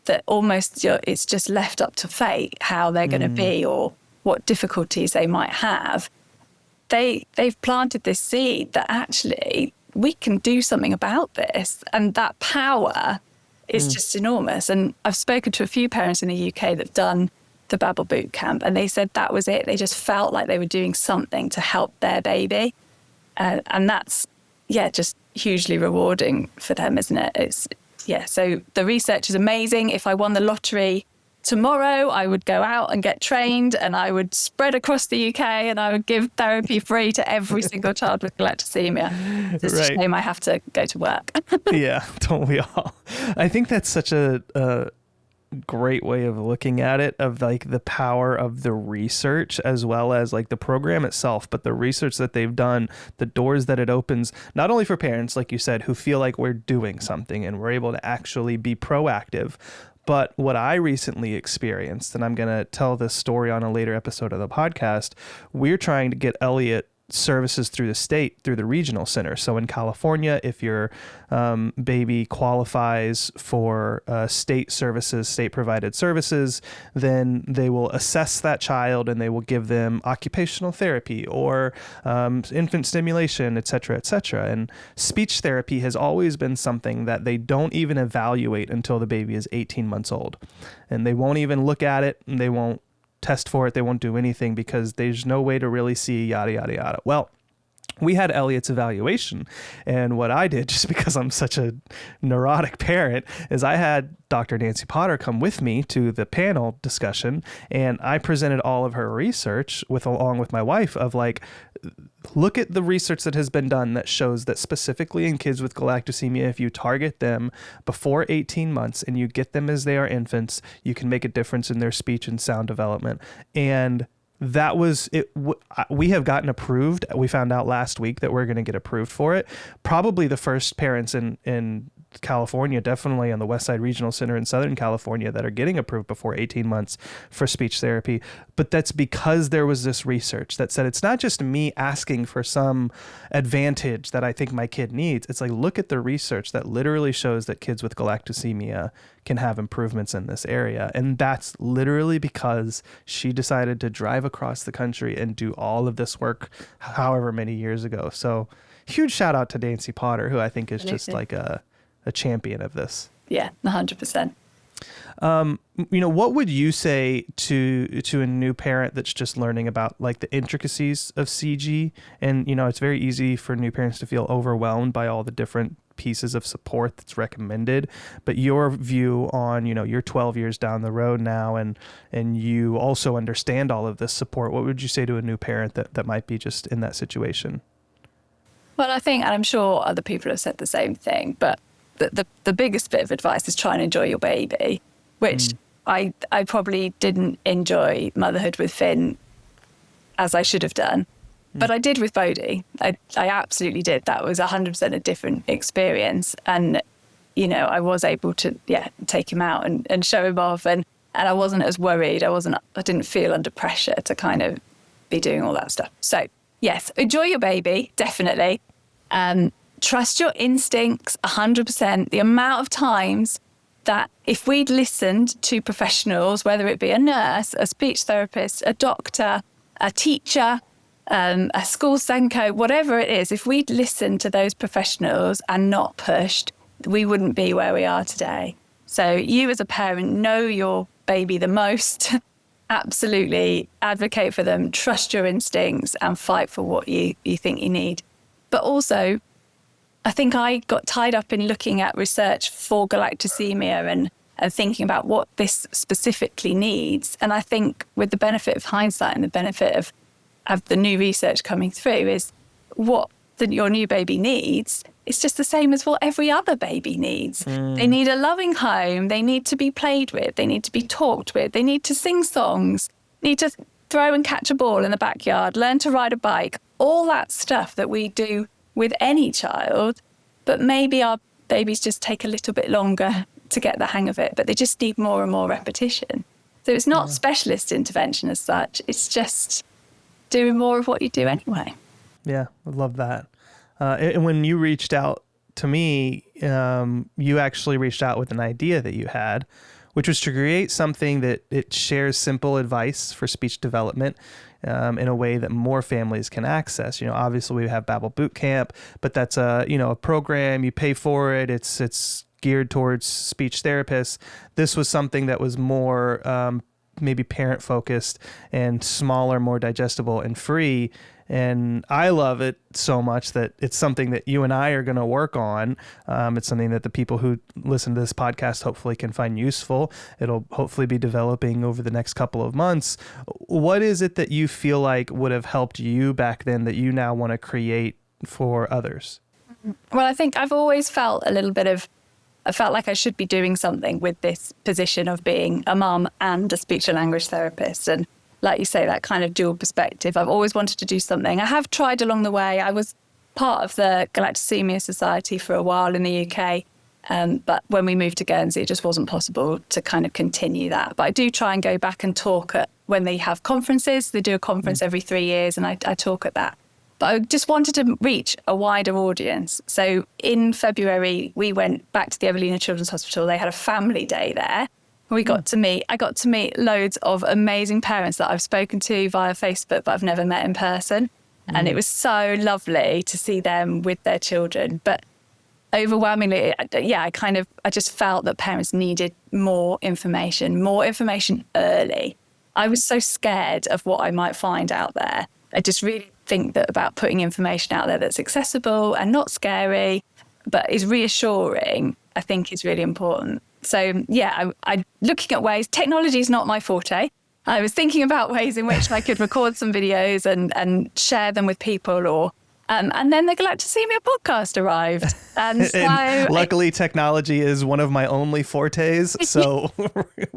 that almost it's just left up to fate how they're going to be, or what difficulties they might have. They've planted this seed that actually we can do something about this. And that power is just enormous. And I've spoken to a few parents in the UK that have done the Babble Boot Camp, and they said that was it. They just felt like they were doing something to help their baby. And that's, just hugely rewarding for them, isn't it? So the research is amazing. If I won the lottery tomorrow, I would go out and get trained, and I would spread across the UK, and I would give therapy free to every single child with galactosemia. It's a shame I have to go to work. Yeah, don't we all? I think that's such a great way of looking at it, of like the power of the research as well as like the program itself, but the research that they've done, the doors that it opens, not only for parents, like you said, who feel like we're doing something and we're able to actually be proactive, but what I recently experienced, and I'm going to tell this story on a later episode of the podcast, we're trying to get Elliot services through the state, through the regional center. So in California, if your baby qualifies for state services, state provided services, then they will assess that child and they will give them occupational therapy or infant stimulation, et cetera, et cetera. And speech therapy has always been something that they don't even evaluate until the baby is 18 months old. And they won't even look at it, and they won't test for it. They won't do anything because there's no way to really see yada, yada, yada. Well, we had Elliot's evaluation, and what I did, just because I'm such a neurotic parent, is I had Dr. Nancy Potter come with me to the panel discussion, and I presented all of her research along with my wife of like, look at the research that has been done that shows that specifically in kids with galactosemia, if you target them before 18 months and you get them as they are infants, you can make a difference in their speech and sound development. And that was it. We have gotten approved. We found out last week that we're going to get approved for it. Probably the first parents in California, definitely on the West Side Regional Center in Southern California, that are getting approved before 18 months for speech therapy. But that's because there was this research that said it's not just me asking for some advantage that I think my kid needs. It's like, look at the research that literally shows that kids with galactosemia can have improvements in this area. And that's literally because she decided to drive across the country and do all of this work however many years ago. So huge shout out to Nancy Potter, who I think is just like a champion of this. Yeah, 100%. What would you say to a new parent that's just learning about like the intricacies of CG? And, it's very easy for new parents to feel overwhelmed by all the different pieces of support that's recommended. But your view on, you're 12 years down the road now, and you also understand all of this support. What would you say to a new parent that might be just in that situation? Well, I think, and I'm sure other people have said the same thing, but the biggest bit of advice is try and enjoy your baby, which I probably didn't enjoy motherhood with Finn as I should have done. But I did with Bode. I absolutely did. That was 100% a different experience. And, I was able to, take him out and show him off. And I wasn't as worried. I didn't feel under pressure to kind of be doing all that stuff. So, yes, enjoy your baby, definitely. Trust your instincts 100%. The amount of times that if we'd listened to professionals, whether it be a nurse, a speech therapist, a doctor, a teacher, a school Senko, whatever it is, if we'd listened to those professionals and not pushed, we wouldn't be where we are today. So you as a parent know your baby the most. Absolutely advocate for them, trust your instincts and fight for what you think you need. But also, I think I got tied up in looking at research for galactosemia and thinking about what this specifically needs. And I think with the benefit of hindsight and the benefit of the new research coming through is what your new baby needs. It's just the same as what every other baby needs. They need a loving home. They need to be played with. They need to be talked with. They need to sing songs, need to throw and catch a ball in the backyard, learn to ride a bike, all that stuff that we do with any child. But maybe our babies just take a little bit longer to get the hang of it, but they just need more and more repetition. So it's not specialist intervention as such. It's just doing more of what you do anyway. Yeah, I love that. And when you reached out to me, you actually reached out with an idea that you had, which was to create something that it shares simple advice for speech development in a way that more families can access. Obviously we have Babble Boot Camp, but that's a program, you pay for it. It's geared towards speech therapists, this was something that was more maybe parent focused and smaller, more digestible and free. And I love it so much that it's something that you and I are going to work on. It's something that the people who listen to this podcast hopefully can find useful. It'll hopefully be developing over the next couple of months. What is it that you feel like would have helped you back then that you now want to create for others? Well, I think I've always felt I felt like I should be doing something with this position of being a mum and a speech and language therapist. And like you say, that kind of dual perspective. I've always wanted to do something. I have tried along the way. I was part of the Galactosemia Society for a while in the UK. But when we moved to Guernsey, it just wasn't possible to kind of continue that. But I do try and go back and talk at when they have conferences. They do a conference every 3 years, and I talk at that. But I just wanted to reach a wider audience. So in February, we went back to the Evelina Children's Hospital. They had a family day there. I got to meet loads of amazing parents that I've spoken to via Facebook, but I've never met in person. And it was so lovely to see them with their children. But overwhelmingly, I just felt that parents needed more information early. I was so scared of what I might find out there. I just really think that about putting information out there that's accessible and not scary, but is reassuring, I think is really important. So yeah, I looking at ways. Technology is not my forte. I was thinking about ways in which I could record some videos and share them with people, or and then the Galactosemia podcast arrived, and so and luckily technology is one of my only fortes, so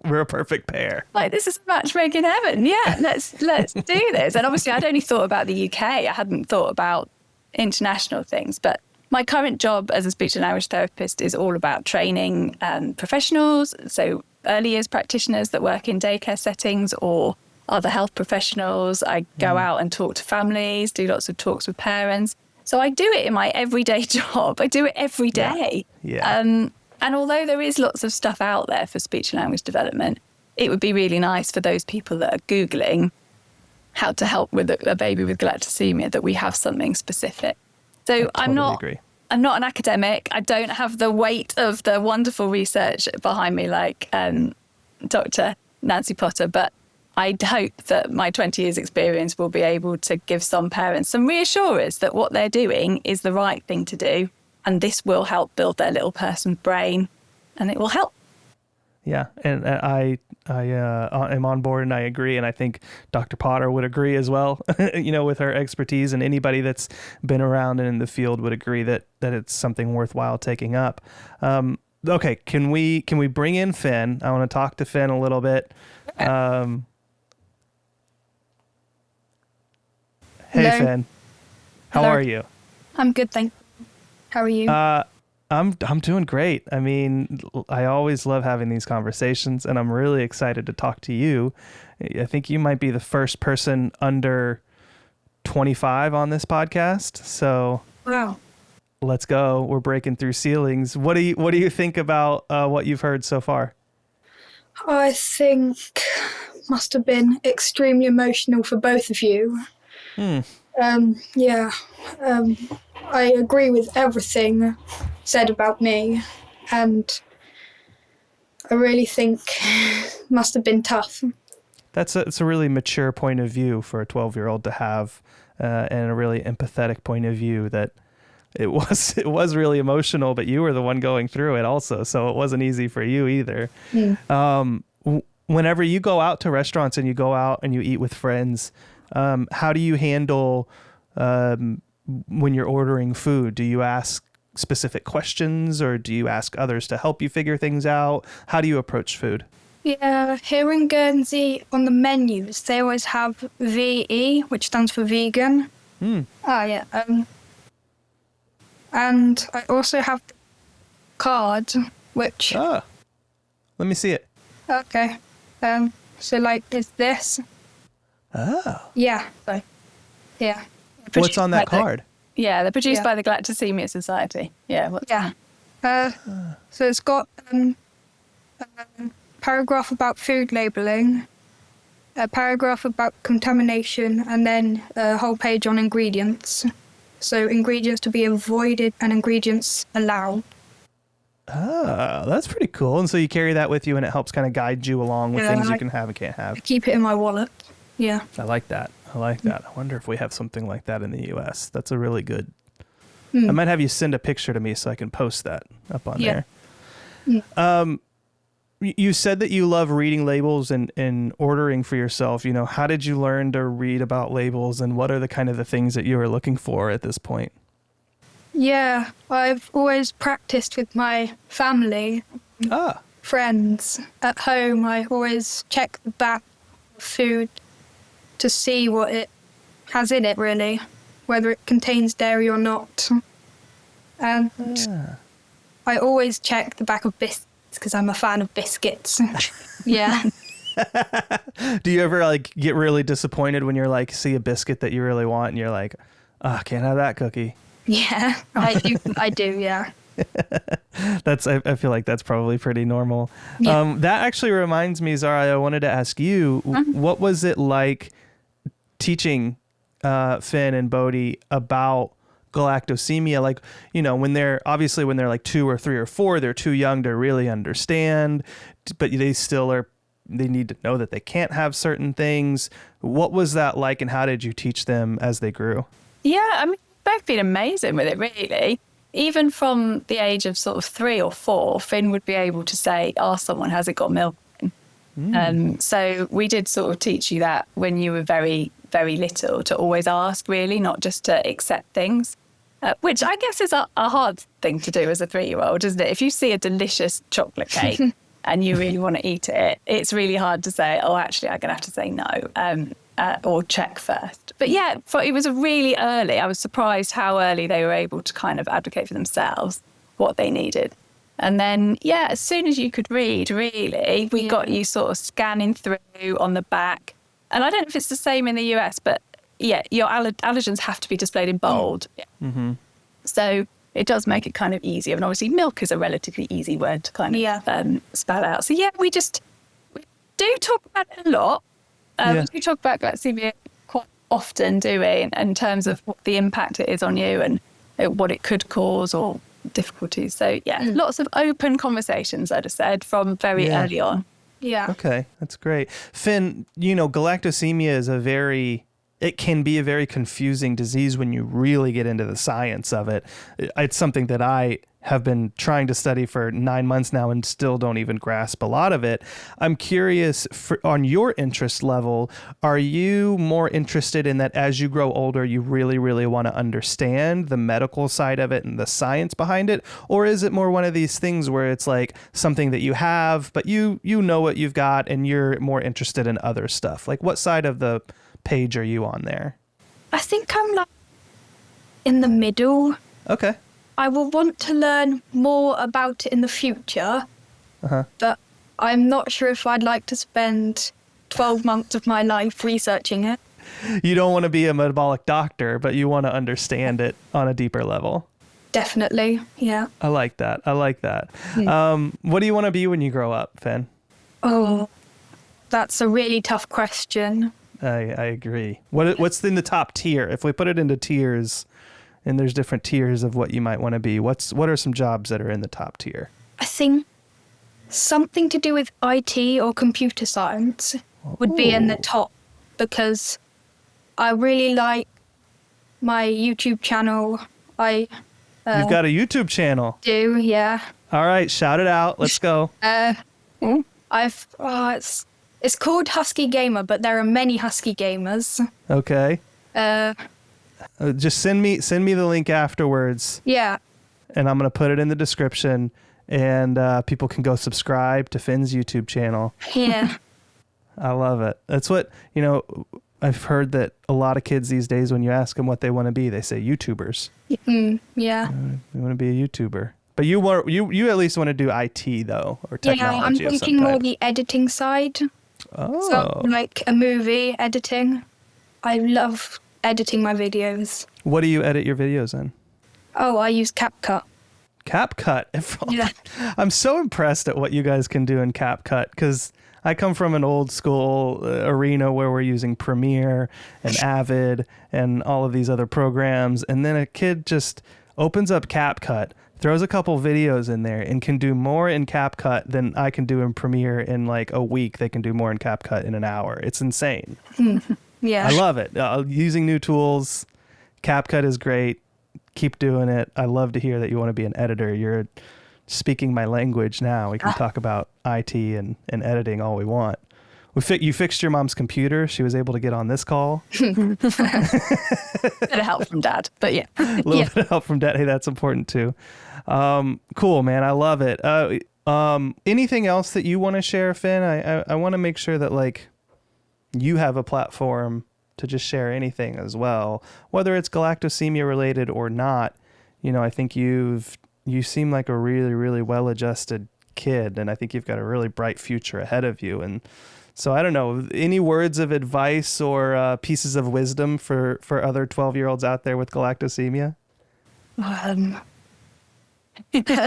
we're a perfect pair. Like, this is a match made in heaven. Yeah, let's do this. And obviously, I'd only thought about the UK. I hadn't thought about international things, but my current job as a speech and language therapist is all about training professionals, so early years practitioners that work in daycare settings or other health professionals. I go out and talk to families, do lots of talks with parents. So I do it in my everyday job. I do it every day. Yeah. And although there is lots of stuff out there for speech and language development, it would be really nice for those people that are Googling how to help with a baby with galactosemia that we have something specific. So I totally agree. I'm not an academic. I don't have the weight of the wonderful research behind me like Dr. Nancy Potter, but I hope that my 20 years experience will be able to give some parents some reassurance that what they're doing is the right thing to do, and this will help build their little person's brain, and it will help. Yeah, and I am on board, and I agree, and I think Dr. Potter would agree as well. With her expertise, and anybody that's been around and in the field would agree that it's something worthwhile taking up. Okay, can we bring in Finn? I want to talk to Finn a little bit. Hey, Hello. Finn, how Hello. are you? I'm good, thank you. How are you? I'm doing great. I mean, I always love having these conversations, and I'm really excited to talk to you. I think you might be the first person under 25 on this podcast. So Wow. let's go. We're breaking through ceilings. What do you think about what you've heard so far? I think must have been extremely emotional for both of you. I agree with everything said about me, and I really think must have been tough. It's a really mature point of view for a 12-year-old to have, and a really empathetic point of view that it was really emotional, but you were the one going through it also, so it wasn't easy for you either. Whenever you go out to restaurants and you go out and you eat with friends, how do you handle when you're ordering food? Do you ask specific questions, or do you ask others to help you figure things out? How do you approach food? Yeah, here in Guernsey, on the menus, they always have VE, which stands for vegan. And I also have the card, which... Let me see it. Okay. So, like, is this? Oh. Yeah. So, yeah. What's on that card? They're produced by the Galactosemia Society. Yeah. So it's got a paragraph about food labelling, a paragraph about contamination, and then a whole page on ingredients. So ingredients to be avoided and ingredients allowed. Oh, that's pretty cool. And so you carry that with you, and it helps kind of guide you along with things you can have and can't have. Keep it in my wallet. Yeah. I like that. I wonder if we have something like that in the U.S. That's a really good. I might have you send a picture to me so I can post that up on there. You said that you love reading labels and ordering for yourself. You know, how did you learn to read about labels, and what are the kind of the things that you are looking for at this point? Yeah, I've always practiced with my family, friends. At home, I always check the back of food to see what it has in it, really, whether it contains dairy or not. And I always check the back of biscuits because I'm a fan of biscuits. Yeah. Do you ever like get really disappointed when you're like see a biscuit that you really want and you're like, oh, can't have that cookie? Yeah, I do, yeah. I feel like that's probably pretty normal. Yeah. That actually reminds me, Zara, I wanted to ask you, what was it like teaching Finn and Bode about galactosemia? Like, you know, when they're like 2 or 3 or 4, they're too young to really understand, but they need to know that they can't have certain things. What was that like, and how did you teach them as they grew? Yeah, I mean, both been amazing with it, really. Even from the age of sort of 3 or 4, Finn would be able to say, ask someone, has it got milk in? So we did sort of teach you that when you were very, very little, to always ask, really, not just to accept things, which I guess is a hard thing to do as a 3-year-old, isn't it? If you see a delicious chocolate cake and you really want to eat it, it's really hard to say, oh, actually, I'm going to have to say no. Or check first. But yeah, it was a really early. I was surprised how early they were able to kind of advocate for themselves what they needed. And then, yeah, as soon as you could read, really, we got you sort of scanning through on the back. And I don't know if it's the same in the US, but yeah, your allergens have to be displayed in bold. Yeah. So it does make it kind of easier. And obviously milk is a relatively easy word to kind of spell out. So yeah, we do talk about it a lot. We talk about galactosemia quite often, do we, in terms of what the impact it is on you and what it could cause or difficulties. So, yeah, lots of open conversations, I'd have said, from very early on. Yeah. Okay, that's great. Finn, you know, galactosemia is it can be a very confusing disease when you really get into the science of it. It's something that I have been trying to study for 9 months now and still don't even grasp a lot of it. I'm curious, on your interest level, are you more interested in that as you grow older, you really, really want to understand the medical side of it and the science behind it? Or is it more one of these things where it's like something that you have, but you know what you've got and you're more interested in other stuff? Like, what side of the page are you on there? I think I'm like in the middle. Okay. I will want to learn more about it in the future, but I'm not sure if I'd like to spend 12 months of my life researching it. You don't want to be a metabolic doctor, but you want to understand it on a deeper level. Definitely, yeah. I like that. What do you want to be when you grow up, Finn? Oh, that's a really tough question. I agree. What's in the top tier? If we put it into tiers, and there's different tiers of what you might want to be, what are some jobs that are in the top tier? I think something to do with IT or computer science would be in the top, because I really like my YouTube channel. You've got a YouTube channel? Do, yeah. All right, shout it out. Let's go. It's called Husky Gamer, but there are many Husky Gamers. Okay. Just send me the link afterwards. Yeah. And I'm going to put it in the description, and people can go subscribe to Finn's YouTube channel. Yeah. I love it. That's what, I've heard that a lot of kids these days, when you ask them what they want to be, they say YouTubers. Yeah. They want to be a YouTuber. But you at least want to do IT, though, or technology. Yeah, I'm thinking more the editing side. Oh. So, like a movie editing. I love editing my videos. What do you edit your videos in? Oh, I use CapCut. CapCut? Yeah. I'm so impressed at what you guys can do in CapCut, because I come from an old school arena where we're using Premiere and Avid and all of these other programs. And then a kid opens up CapCut, throws a couple videos in there, and can do more in CapCut than I can do in Premiere in like a week. They can do more in CapCut in an hour. It's insane. Yeah. I love it. Using new tools. CapCut is great. Keep doing it. I love to hear that you want to be an editor. You're speaking my language now. We can talk about IT and editing all we want. You fixed your mom's computer. She was able to get on this call. Bit of help from Dad, but yeah. A little bit of help from Dad. Hey, that's important too. Cool, man. I love it. Anything else that you want to share, Finn? I want to make sure that like you have a platform to just share anything as well, whether it's galactosemia related or not. I think you seem like a really, really well-adjusted kid, and I think you've got a really bright future ahead of you. And so I don't know, any words of advice or pieces of wisdom for other 12-year-olds out there with galactosemia? That's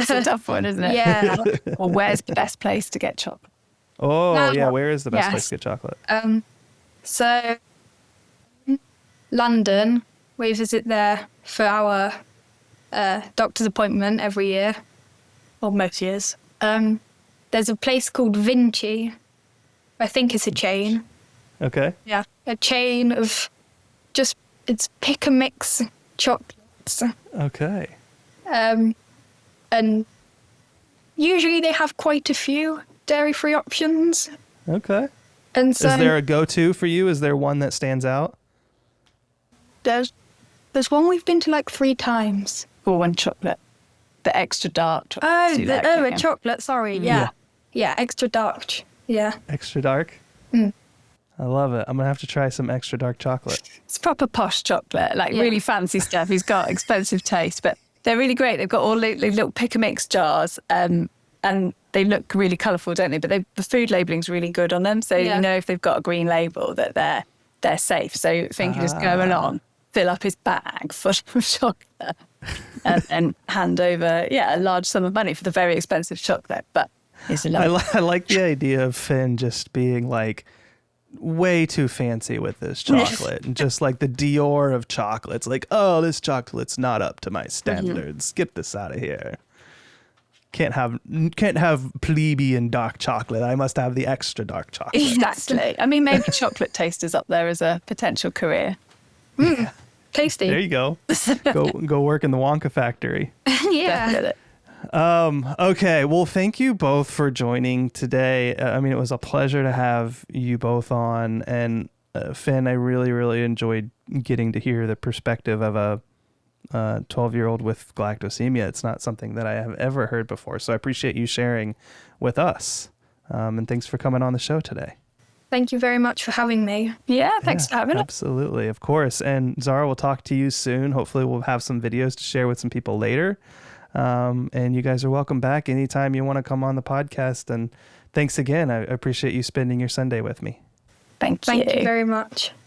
a tough one, isn't it? Yeah. Well, where's the best place to get chocolate? Oh, yeah. Where is the best place to get chocolate? So London, we visit there for our doctor's appointment every year, or most years. There's a place called Vinci. I think it's a chain. Okay. Yeah. A chain of it's pick and mix chocolates. Okay. And usually they have quite a few dairy-free options. Okay. And so Is there a go-to for you? Is there one that stands out? there's one we've been to like 3 times. Or one chocolate, the extra dark chocolate. A chocolate. Sorry. Yeah. Extra dark. Yeah. Extra dark? I love it. I'm going to have to try some extra dark chocolate. It's proper posh chocolate, like really fancy stuff. He's got expensive taste, but they're really great. They've got all the little pick and mix jars, and they look really colourful, don't they? But the food labelling's really good on them, so you know if they've got a green label that they're safe. So Finn can just go along, fill up his bag full of chocolate, and then hand over a large sum of money for the very expensive chocolate. But it's a lot. I like the idea of Finn just being like way too fancy with this chocolate and just like the Dior of chocolates. Like, oh, this chocolate's not up to my standards. Get this out of here. Can't have plebeian dark chocolate. I must have the extra dark chocolate. Exactly. I mean, maybe chocolate taste is up there as a potential career. Tasty. There you go. Go work in the Wonka factory. Yeah. Okay. Well, thank you both for joining today. I mean, it was a pleasure to have you both on. And Finn, I really, really enjoyed getting to hear the perspective of a 12-year-old with galactosemia. It's not something that I have ever heard before. So I appreciate you sharing with us. And thanks for coming on the show today. Thank you very much for having me. Yeah, thanks for having us. Absolutely. Of course. And Zara, we'll talk to you soon. Hopefully we'll have some videos to share with some people later. And you guys are welcome back anytime you want to come on the podcast. And thanks again. I appreciate you spending your Sunday with me. Thank you. Thank you very much.